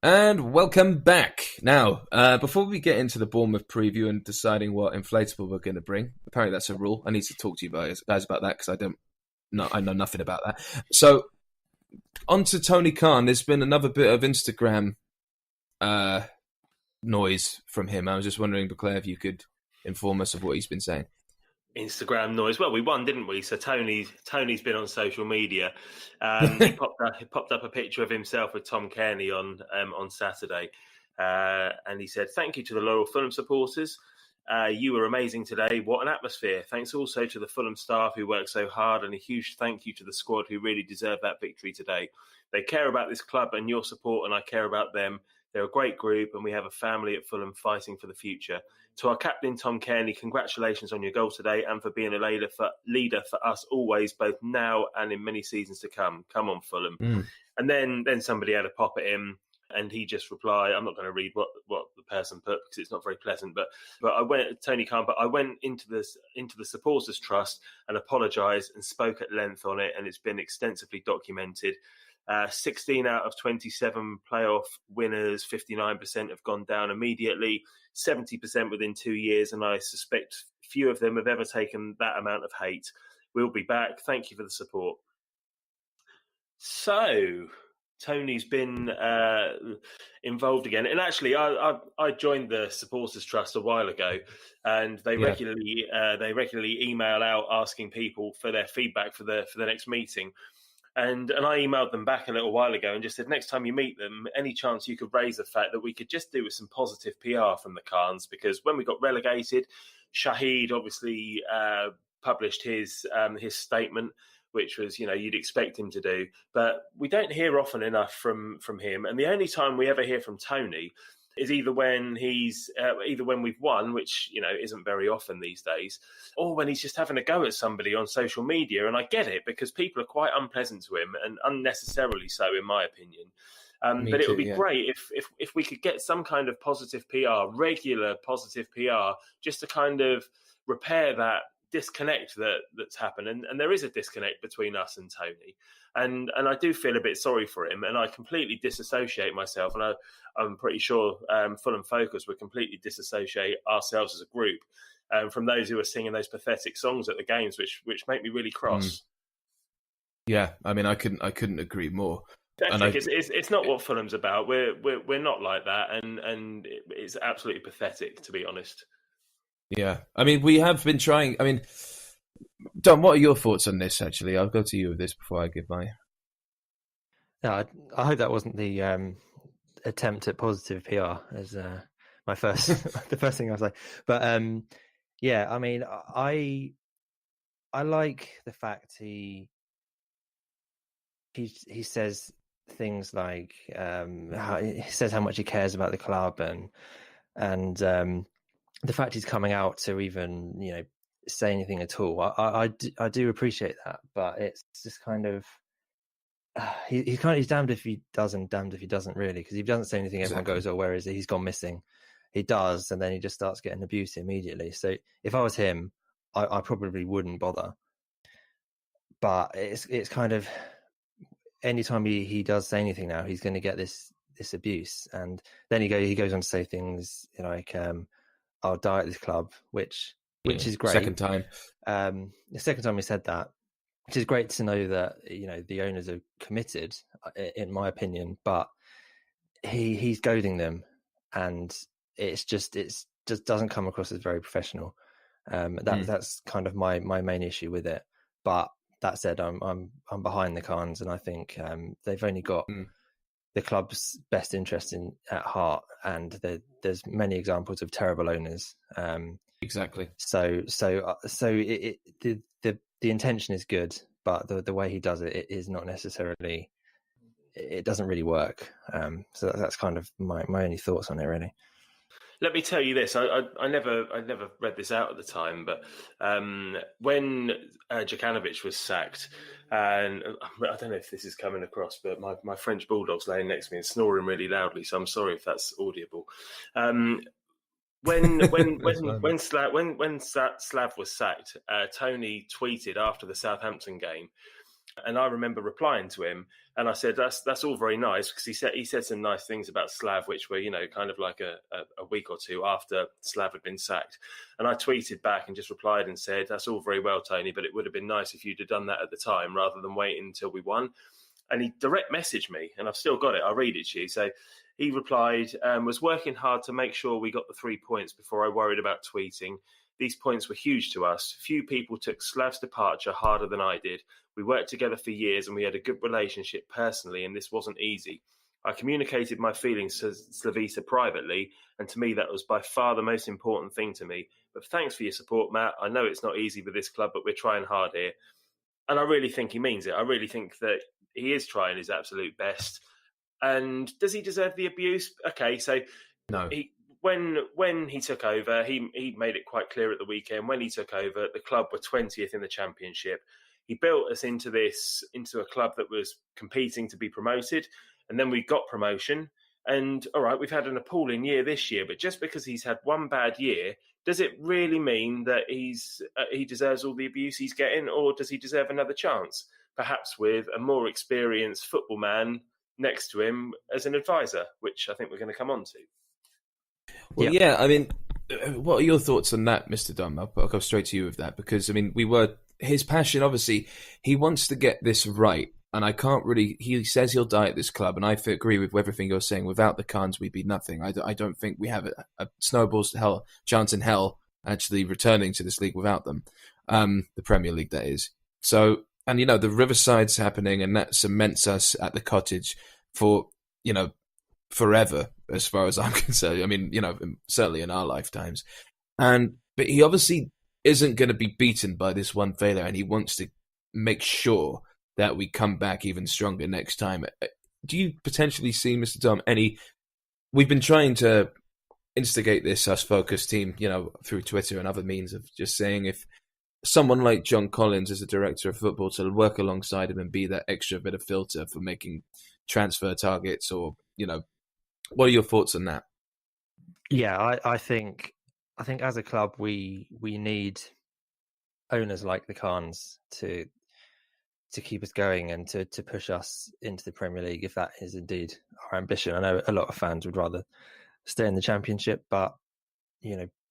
And welcome back. Now, before we get into the Bournemouth preview and deciding what inflatable we're going to bring, apparently that's a rule. I need to talk to you guys about that because I know nothing about that. So, on to Tony Khan. There's been another bit of Instagram noise from him. I was just wondering, Boisclair, if you could inform us of what he's been saying. Instagram noise. Well, we won, didn't we? So Tony's been on social media. He popped up a picture of himself with Tom Kearney on Saturday, and he said, "Thank you to the loyal Fulham supporters. You were amazing today. What an atmosphere. Thanks also to the Fulham staff who worked so hard, and a huge thank you to the squad who really deserved that victory today. They care about this club and your support, and I care about them. They're a great group, and we have a family at Fulham fighting for the future. To our captain, Tom Kearney, congratulations on your goal today and for being a leader for us always, both now and in many seasons to come. Come on, Fulham." And then somebody had a pop at him, and he just replied, I'm not going to read what the person put because it's not very pleasant, but I went into the supporters trust and apologised and spoke at length on it, and it's been extensively documented. 16 out of 27 playoff winners, 59% have gone down immediately, 70% within 2 years, and I suspect few of them have ever taken that amount of hate. We'll be back. Thank you for the support. So, Tony's been involved again, and actually, I joined the Supporters Trust a while ago, and they regularly email out asking people for their feedback for the next meeting. And I emailed them back a little while ago and just said, next time you meet them, any chance you could raise the fact that we could just do with some positive PR from the Khans? Because when we got relegated, Shahid obviously published his statement, which was, you'd expect him to do. But we don't hear often enough from him. And the only time we ever hear from Tony is either when we've won, which isn't very often these days, or when he's just having a go at somebody on social media. And I get it because people are quite unpleasant to him and unnecessarily so, in my opinion. But it would be great if we could get some kind of positive PR, regular positive PR, just to kind of repair that disconnect that's happened. And there is a disconnect between us and Tony. And I do feel a bit sorry for him, and I completely disassociate myself. And I'm pretty sure Fulham Focus would completely disassociate ourselves as a group from those who are singing those pathetic songs at the games, which make me really cross. Yeah, I mean, I couldn't agree more. It's not what Fulham's about. We're not like that, and it's absolutely pathetic, to be honest. Yeah, I mean, we have been trying. I mean, Dom, what are your thoughts on this? Actually, I'll go to you with this before I give my. No, I hope that wasn't the attempt at positive PR as my first the first thing I was like. But yeah, I mean, I like the fact he says things like he says how much he cares about the club and the fact he's coming out to even say anything at all. I do appreciate that, but it's just kind of he's damned if he does and damned if he doesn't, really, because he doesn't say anything. Everyone goes, "Oh, where is he? He's gone missing." He does, and then he just starts getting abuse immediately. So if I was him, I probably wouldn't bother. But it's kind of, anytime he does say anything now, he's going to get this abuse, and then he goes on to say things like, "I'll die at this club," which is great. Second time. The second time he said that, which is great to know that the owners are committed, in my opinion. But he's goading them, and it just doesn't come across as very professional. That's kind of my main issue with it. But that said, I'm behind the Khans, and I think they've only got the club's best interest at heart, and there's many examples of terrible owners. Exactly. So the intention is good, but the way he does it is not necessarily. It doesn't really work. So that's kind of my only thoughts on it, really. Let me tell you this. I never read this out at the time, but when Djukanovic was sacked, and I don't know if this is coming across, but my French bulldog's laying next to me and snoring really loudly, so I'm sorry if that's audible. When Slav was sacked, Tony tweeted after the Southampton game. And I remember replying to him, and I said, "That's all very nice," because he said some nice things about Slav, which were kind of like a week or two after Slav had been sacked. And I tweeted back and just replied and said, "That's all very well, Tony, but it would have been nice if you'd have done that at the time rather than waiting until we won." And he direct messaged me, and I've still got it. I'll read it to you. So he replied, "Was working hard to make sure we got the 3 points before I worried about tweeting. These points were huge to us. Few people took Slav's departure harder than I did. We worked together for years and we had a good relationship personally, and this wasn't easy. I communicated my feelings to Slavisa privately, and to me that was by far the most important thing to me. But thanks for your support, Matt. I know it's not easy with this club, but we're trying hard here." And I really think he means it. I really think that he is trying his absolute best. And does he deserve the abuse? Okay, so no. When he took over, he made it quite clear at the weekend. When he took over, the club were 20th in the Championship. He built us into a club that was competing to be promoted, and then we got promotion. And all right, we've had an appalling year this year, but just because he's had one bad year, does it really mean that he deserves all the abuse he's getting, or does he deserve another chance, perhaps with a more experienced football man next to him as an advisor, which I think we're going to come on to. Well, yeah, I mean, what are your thoughts on that, Mr. Domm? I'll go straight to you with that, because, I mean, his passion, obviously, he wants to get this right, and I can't really, he says he'll die at this club, and I agree with everything you're saying. Without the Khans, we'd be nothing. I don't think we have a snowball's chance in hell actually returning to this league without them, the Premier League, that is. So, and, the Riverside's happening, and that cements us at the Cottage for, forever, as far as I'm concerned. I mean, certainly in our lifetimes. But he obviously isn't going to be beaten by this one failure, and he wants to make sure that we come back even stronger next time. Do you potentially see, Mr. Domm, we've been trying to instigate this, us focus team, through Twitter and other means of just saying, if someone like John Collins is a director of football, to work alongside him and be that extra bit of filter for making transfer targets, or, what are your thoughts on that? Yeah, I think as a club we need owners like the Khans to keep us going and to push us into the Premier League, if that is indeed our ambition. I know a lot of fans would rather stay in the Championship, but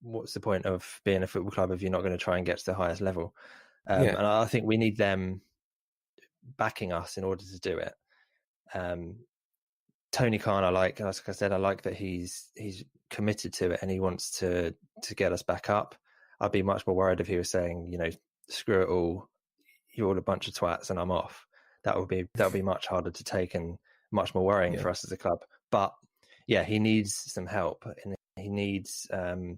what's the point of being a football club if you're not going to try and get to the highest level? And I think we need them backing us in order to do it. Tony Khan, like I said, I like that he's committed to it and he wants to get us back up. I'd be much more worried if he was saying, screw it all, you're all a bunch of twats and I'm off. That would be much harder to take and much more worrying for us as a club. But yeah, he needs some help, and he needs the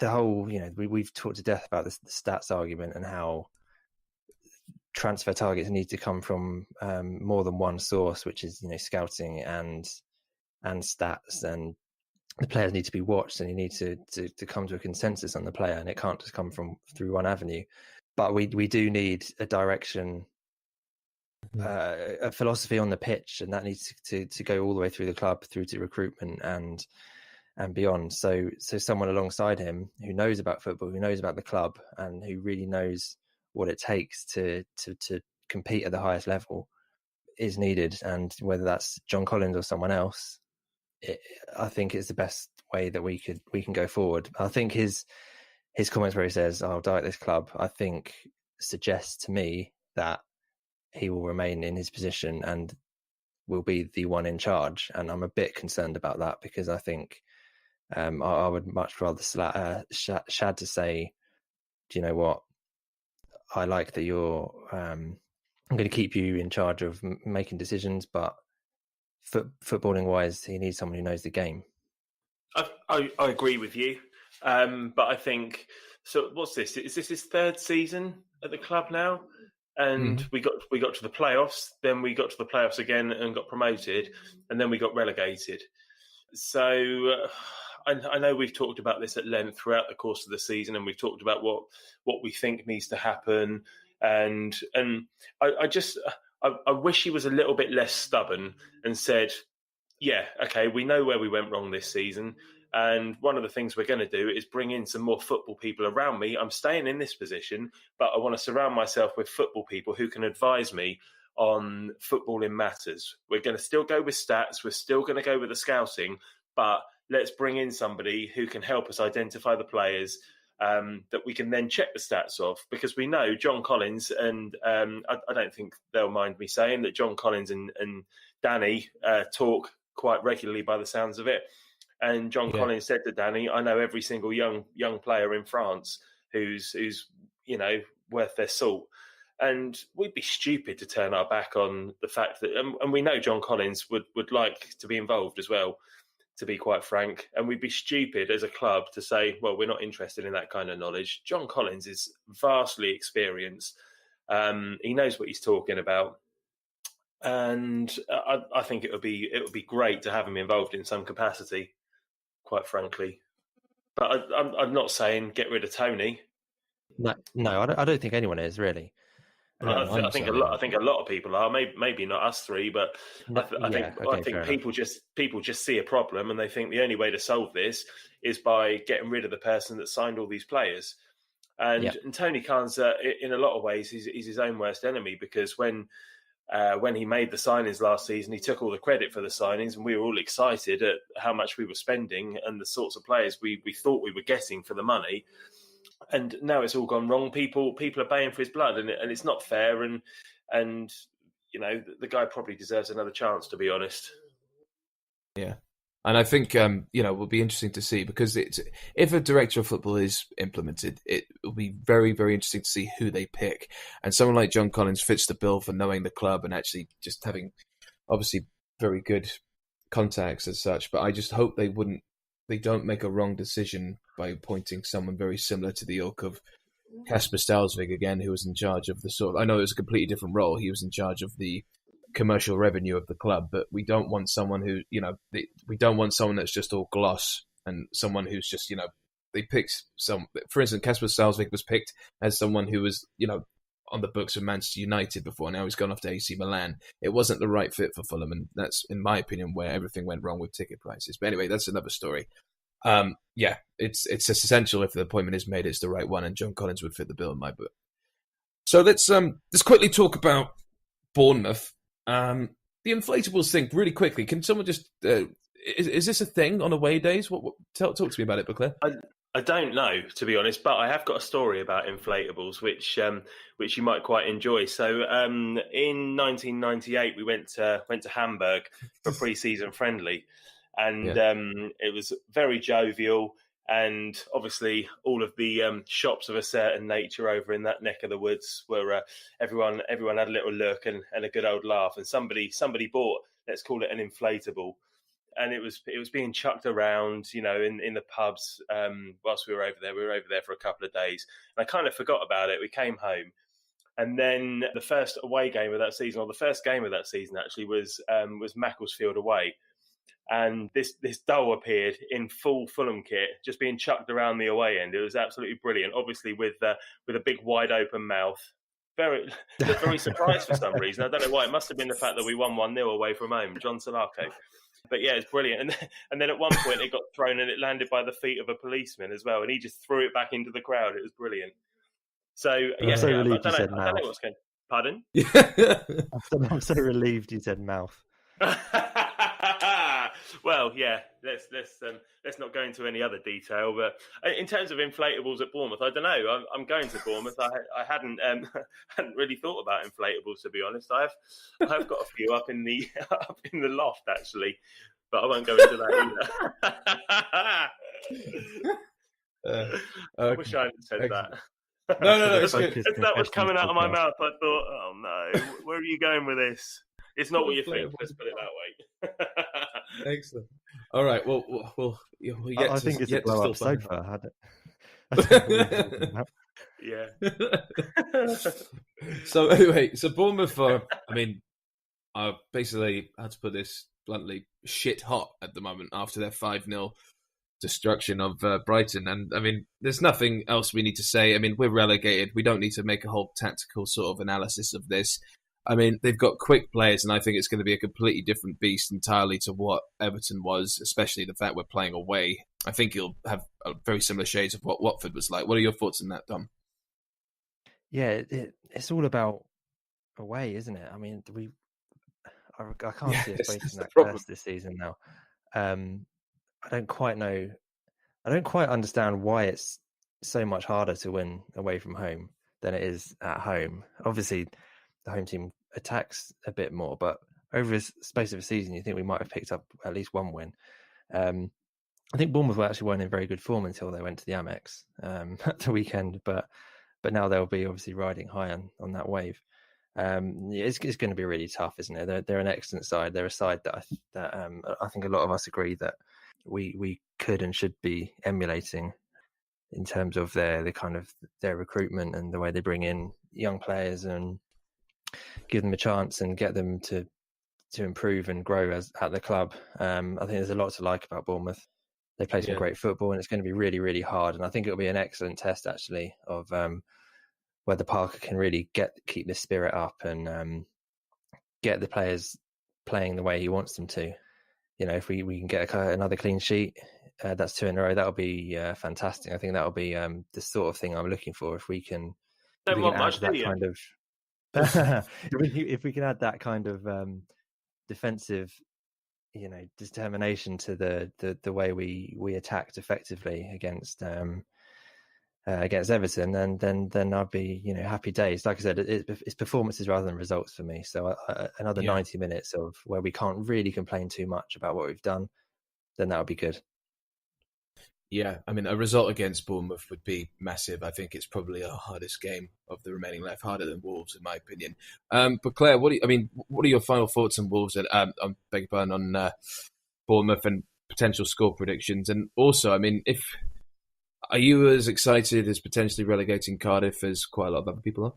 whole. We've talked to death about the stats argument and how transfer targets need to come from more than one source, which is scouting and stats, and the players need to be watched, and you need to come to a consensus on the player, and it can't just come through one avenue. But we do need a direction a philosophy on the pitch, and that needs to go all the way through the club, through to recruitment and beyond. So someone alongside him who knows about football, who knows about the club, and who really knows what it takes to compete at the highest level is needed. And whether that's John Collins or someone else, I think it's the best way that we can go forward. I think his comments where he says, "I'll die at this club," I think suggests to me that he will remain in his position and will be the one in charge. And I'm a bit concerned about that, because I think I would much rather Shad to say, "Do you know what? I like that you're. I'm going to keep you in charge of making decisions, but footballing wise, he needs someone who knows the game." I agree with you, but I think so. What's this? Is this his third season at the club now? And we got to the playoffs. Then we got to the playoffs again and got promoted, and then we got relegated. So I know we've talked about this at length throughout the course of the season, and we've talked about what we think needs to happen. And I wish he was a little bit less stubborn and said, "Yeah, okay, we know where we went wrong this season, and one of the things we're going to do is bring in some more football people around me. I'm staying in this position, but I want to surround myself with football people who can advise me on footballing matters. We're going to still go with stats. We're still going to go with the scouting, but let's bring in somebody who can help us identify the players that we can then check the stats of, because we know John Collins, and I don't think they'll mind me saying that John Collins and Danny talk quite regularly by the sounds of it. And John Collins said to Danny, "I know every single young player in France who's worth their salt." And we'd be stupid to turn our back on the fact that, and we know John Collins would like to be involved as well, to be quite frank. And we'd be stupid as a club to say, well, we're not interested in that kind of knowledge. John Collins is vastly experienced. He knows what he's talking about. And I think it would be great to have him involved in some capacity, quite frankly. But I'm not saying get rid of Tony. No, I don't think anyone is really. I think a lot of people are. Maybe not us three, but I think people just see a problem and they think the only way to solve this is by getting rid of the person that signed all these players. And Tony Khan's in a lot of ways he's his own worst enemy, because when he made the signings last season, he took all the credit for the signings, and we were all excited at how much we were spending and the sorts of players we thought we were getting for the money. And now it's all gone wrong. People are paying for his blood, and it's not fair. And the guy probably deserves another chance, to be honest. Yeah. And I think, it will be interesting to see, because if a director of football is implemented, it will be very, very interesting to see who they pick. And someone like John Collins fits the bill for knowing the club and actually just having, obviously, very good contacts as such. But I just hope they don't make a wrong decision by appointing someone very similar to the ilk of Kasper Stalsvig again, who was in charge of I know it was a completely different role. He was in charge of the commercial revenue of the club, but we don't want someone who, we don't want someone that's just all gloss, and someone who's just, they picked for instance, Kasper Stalsvig was picked as someone who was, on the books of Manchester United before. Now he's gone off to AC Milan. It wasn't the right fit for Fulham, and that's, in my opinion, where everything went wrong with ticket prices. But anyway, that's another story. It's essential, if the appointment is made, it's the right one, and John Collins would fit the bill in my book. So let's quickly talk about Bournemouth. The inflatables thing, really quickly. Can someone just is this a thing on away days? Talk to me about it, Boisclair. I don't know, to be honest, but I have got a story about inflatables, which you might quite enjoy. So, in 1998, we went to Hamburg for a pre-season friendly, and it was very jovial. And obviously, all of the shops of a certain nature over in that neck of the woods were everyone had a little look and a good old laugh. And somebody bought, let's call it, an inflatable. And it was being chucked around, in the pubs whilst we were over there. We were over there for a couple of days. And I kind of forgot about it. We came home. And then the first away game of that season, or the first game of that season actually, was Macclesfield away. And this doll appeared in full Fulham kit, just being chucked around the away end. It was absolutely brilliant, obviously with a big wide open mouth. looked very surprised for some reason. I don't know why. It must have been the fact that we won 1-0 away from home. John Salako. But yeah, it's brilliant. And then at one point it got thrown and it landed by the feet of a policeman as well. And he just threw it back into the crowd. It was brilliant. So yeah, so relieved I you said don't know mouth. what's going. Pardon? I'm so relieved you said mouth. Well, yeah. Let's not go into any other detail. But in terms of inflatables at Bournemouth, I don't know. I'm going to Bournemouth. I hadn't really thought about inflatables, to be honest. I've got a few up in the loft actually, but I won't go into that either. I wish I hadn't said that. No, it's good. As that was coming out of my mouth, I thought, oh no, where are you going with this? It's not what you think. Let's put it that way. Excellent. All right. Well, I think it's a blow-up sofa. Yeah. So anyway, Bournemouth are basically, how to put this bluntly, shit hot at the moment after their 5-0 destruction of Brighton. And I mean, there's nothing else we need to say. I mean, we're relegated. We don't need to make a whole tactical sort of analysis of this. I mean, they've got quick players, and I think it's going to be a completely different beast entirely to what Everton was, especially the fact we're playing away. I think you'll have a very similar shades of what Watford was like. What are your thoughts on that, Dom? Yeah, it's all about away, isn't it? I mean, I can't see us breaking that curse this season now. I don't quite know. I don't quite understand why it's so much harder to win away from home than it is at home. Obviously, the home team attacks a bit more, but over the space of a season, you think we might have picked up at least one win. I think Bournemouth weren't in very good form until they went to the Amex at the weekend, but now they'll be obviously riding high on that wave. It's going to be really tough, isn't it? They're an excellent side. They're a side that I think a lot of us agree that we could and should be emulating in terms of their recruitment and the way they bring in young players and give them a chance and get them to improve and grow at the club. I think there's a lot to like about Bournemouth. They play some great football, and it's going to be really, really hard. And I think it'll be an excellent test, actually, of whether Parker can really keep the spirit up and get the players playing the way he wants them to. You know, if we can get another clean sheet, that's 2 in a row, that'll be fantastic. I think that'll be the sort of thing I'm looking for. If we can add that kind of if we can add that kind of defensive, determination to the way we attacked effectively against Everton, then I'd be happy days. Like I said, it's performances rather than results for me. So another 90 minutes of where we can't really complain too much about what we've done, then that would be good. Yeah, I mean, a result against Bournemouth would be massive. I think it's probably our hardest game of the remaining left, harder than Wolves, in my opinion. But Claire, what are your final thoughts on Wolves and on Bournemouth and potential score predictions? And also, I mean, are you as excited as potentially relegating Cardiff as quite a lot of other people are?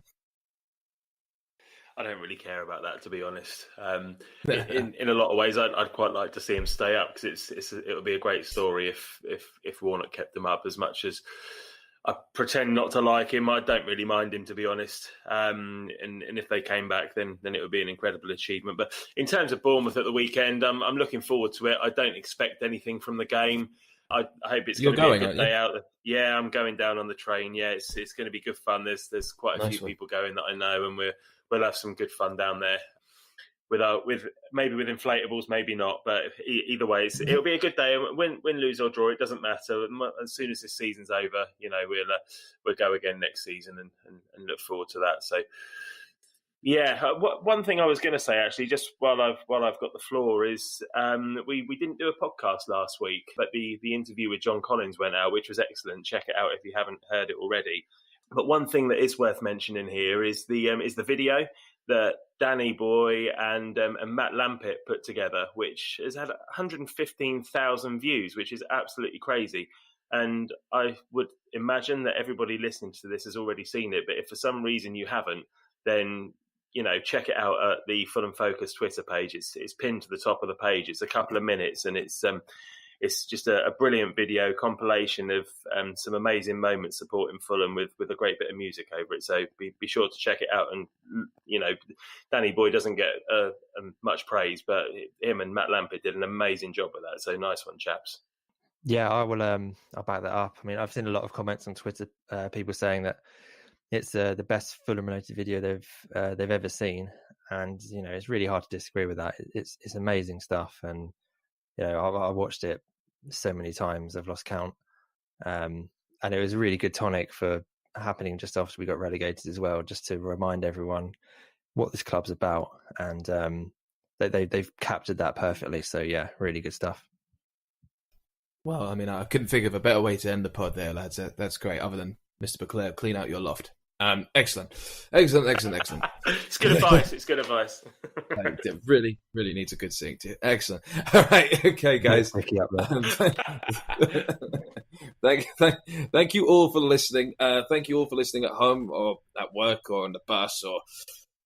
I don't really care about that, to be honest. In a lot of ways, I'd quite like to see him stay up because it would be a great story if Warnock kept them up. As much as I pretend not to like him, I don't really mind him, to be honest. And if they came back, then it would be an incredible achievement. But in terms of Bournemouth at the weekend, I'm looking forward to it. I don't expect anything from the game. I hope it's going to be a good day out. Yeah, I'm going down on the train. Yeah, it's going to be good fun. There's quite a few people going that I know, and we'll have some good fun down there. With maybe with inflatables, maybe not, but either way, it'll be a good day. Win, lose or draw, it doesn't matter. As soon as this season's over, we'll go again next season and look forward to that. So. Yeah, one thing I was going to say actually, just while I've got the floor, is we didn't do a podcast last week, but the interview with John Collins went out, which was excellent. Check it out if you haven't heard it already. But one thing that is worth mentioning here is the video that Danny Boy and Matt Lampett put together, which has had 115,000 views, which is absolutely crazy. And I would imagine that everybody listening to this has already seen it, but if for some reason you haven't, then check it out at the Fulham Focus Twitter page. It's pinned to the top of the page. It's a couple of minutes, and it's it's just a brilliant video compilation of some amazing moments supporting Fulham with a great bit of music over it. So be sure to check it out. And Danny Boy doesn't get much praise, but him and Matt Lampard did an amazing job with that. So nice one, chaps. Yeah, I will. I'll back that up. I mean, I've seen a lot of comments on Twitter, people saying that it's the best Fulham-related video they've ever seen, and it's really hard to disagree with that. It's amazing stuff, and I watched it so many times I've lost count, and it was a really good tonic for happening just after we got relegated as well, just to remind everyone what this club's about, and they've captured that perfectly. So yeah, really good stuff. Well, I mean, I couldn't think of a better way to end the pod there, lads. That's great. Other than Mr. Boisclair, clean out your loft. Excellent. It's good advice. It's good advice. It really needs a good sing to it. Excellent. All right. Okay, guys. Thank you all for listening. Thank you all for listening at home or at work or on the bus or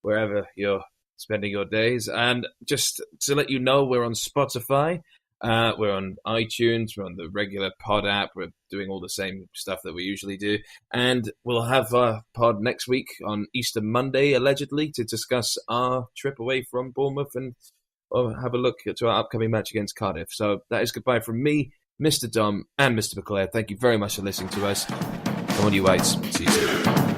wherever you're spending your days. And just to let you know, we're on Spotify. We're on iTunes, we're on the regular pod app, we're doing all the same stuff that we usually do, and we'll have our pod next week on Easter Monday, allegedly, to discuss our trip away from Bournemouth and have a look to our upcoming match against Cardiff. So that is goodbye from me, Mr. Domm, and Mr. Boisclair. Thank you very much for listening to us. Come on, you whites. See you soon.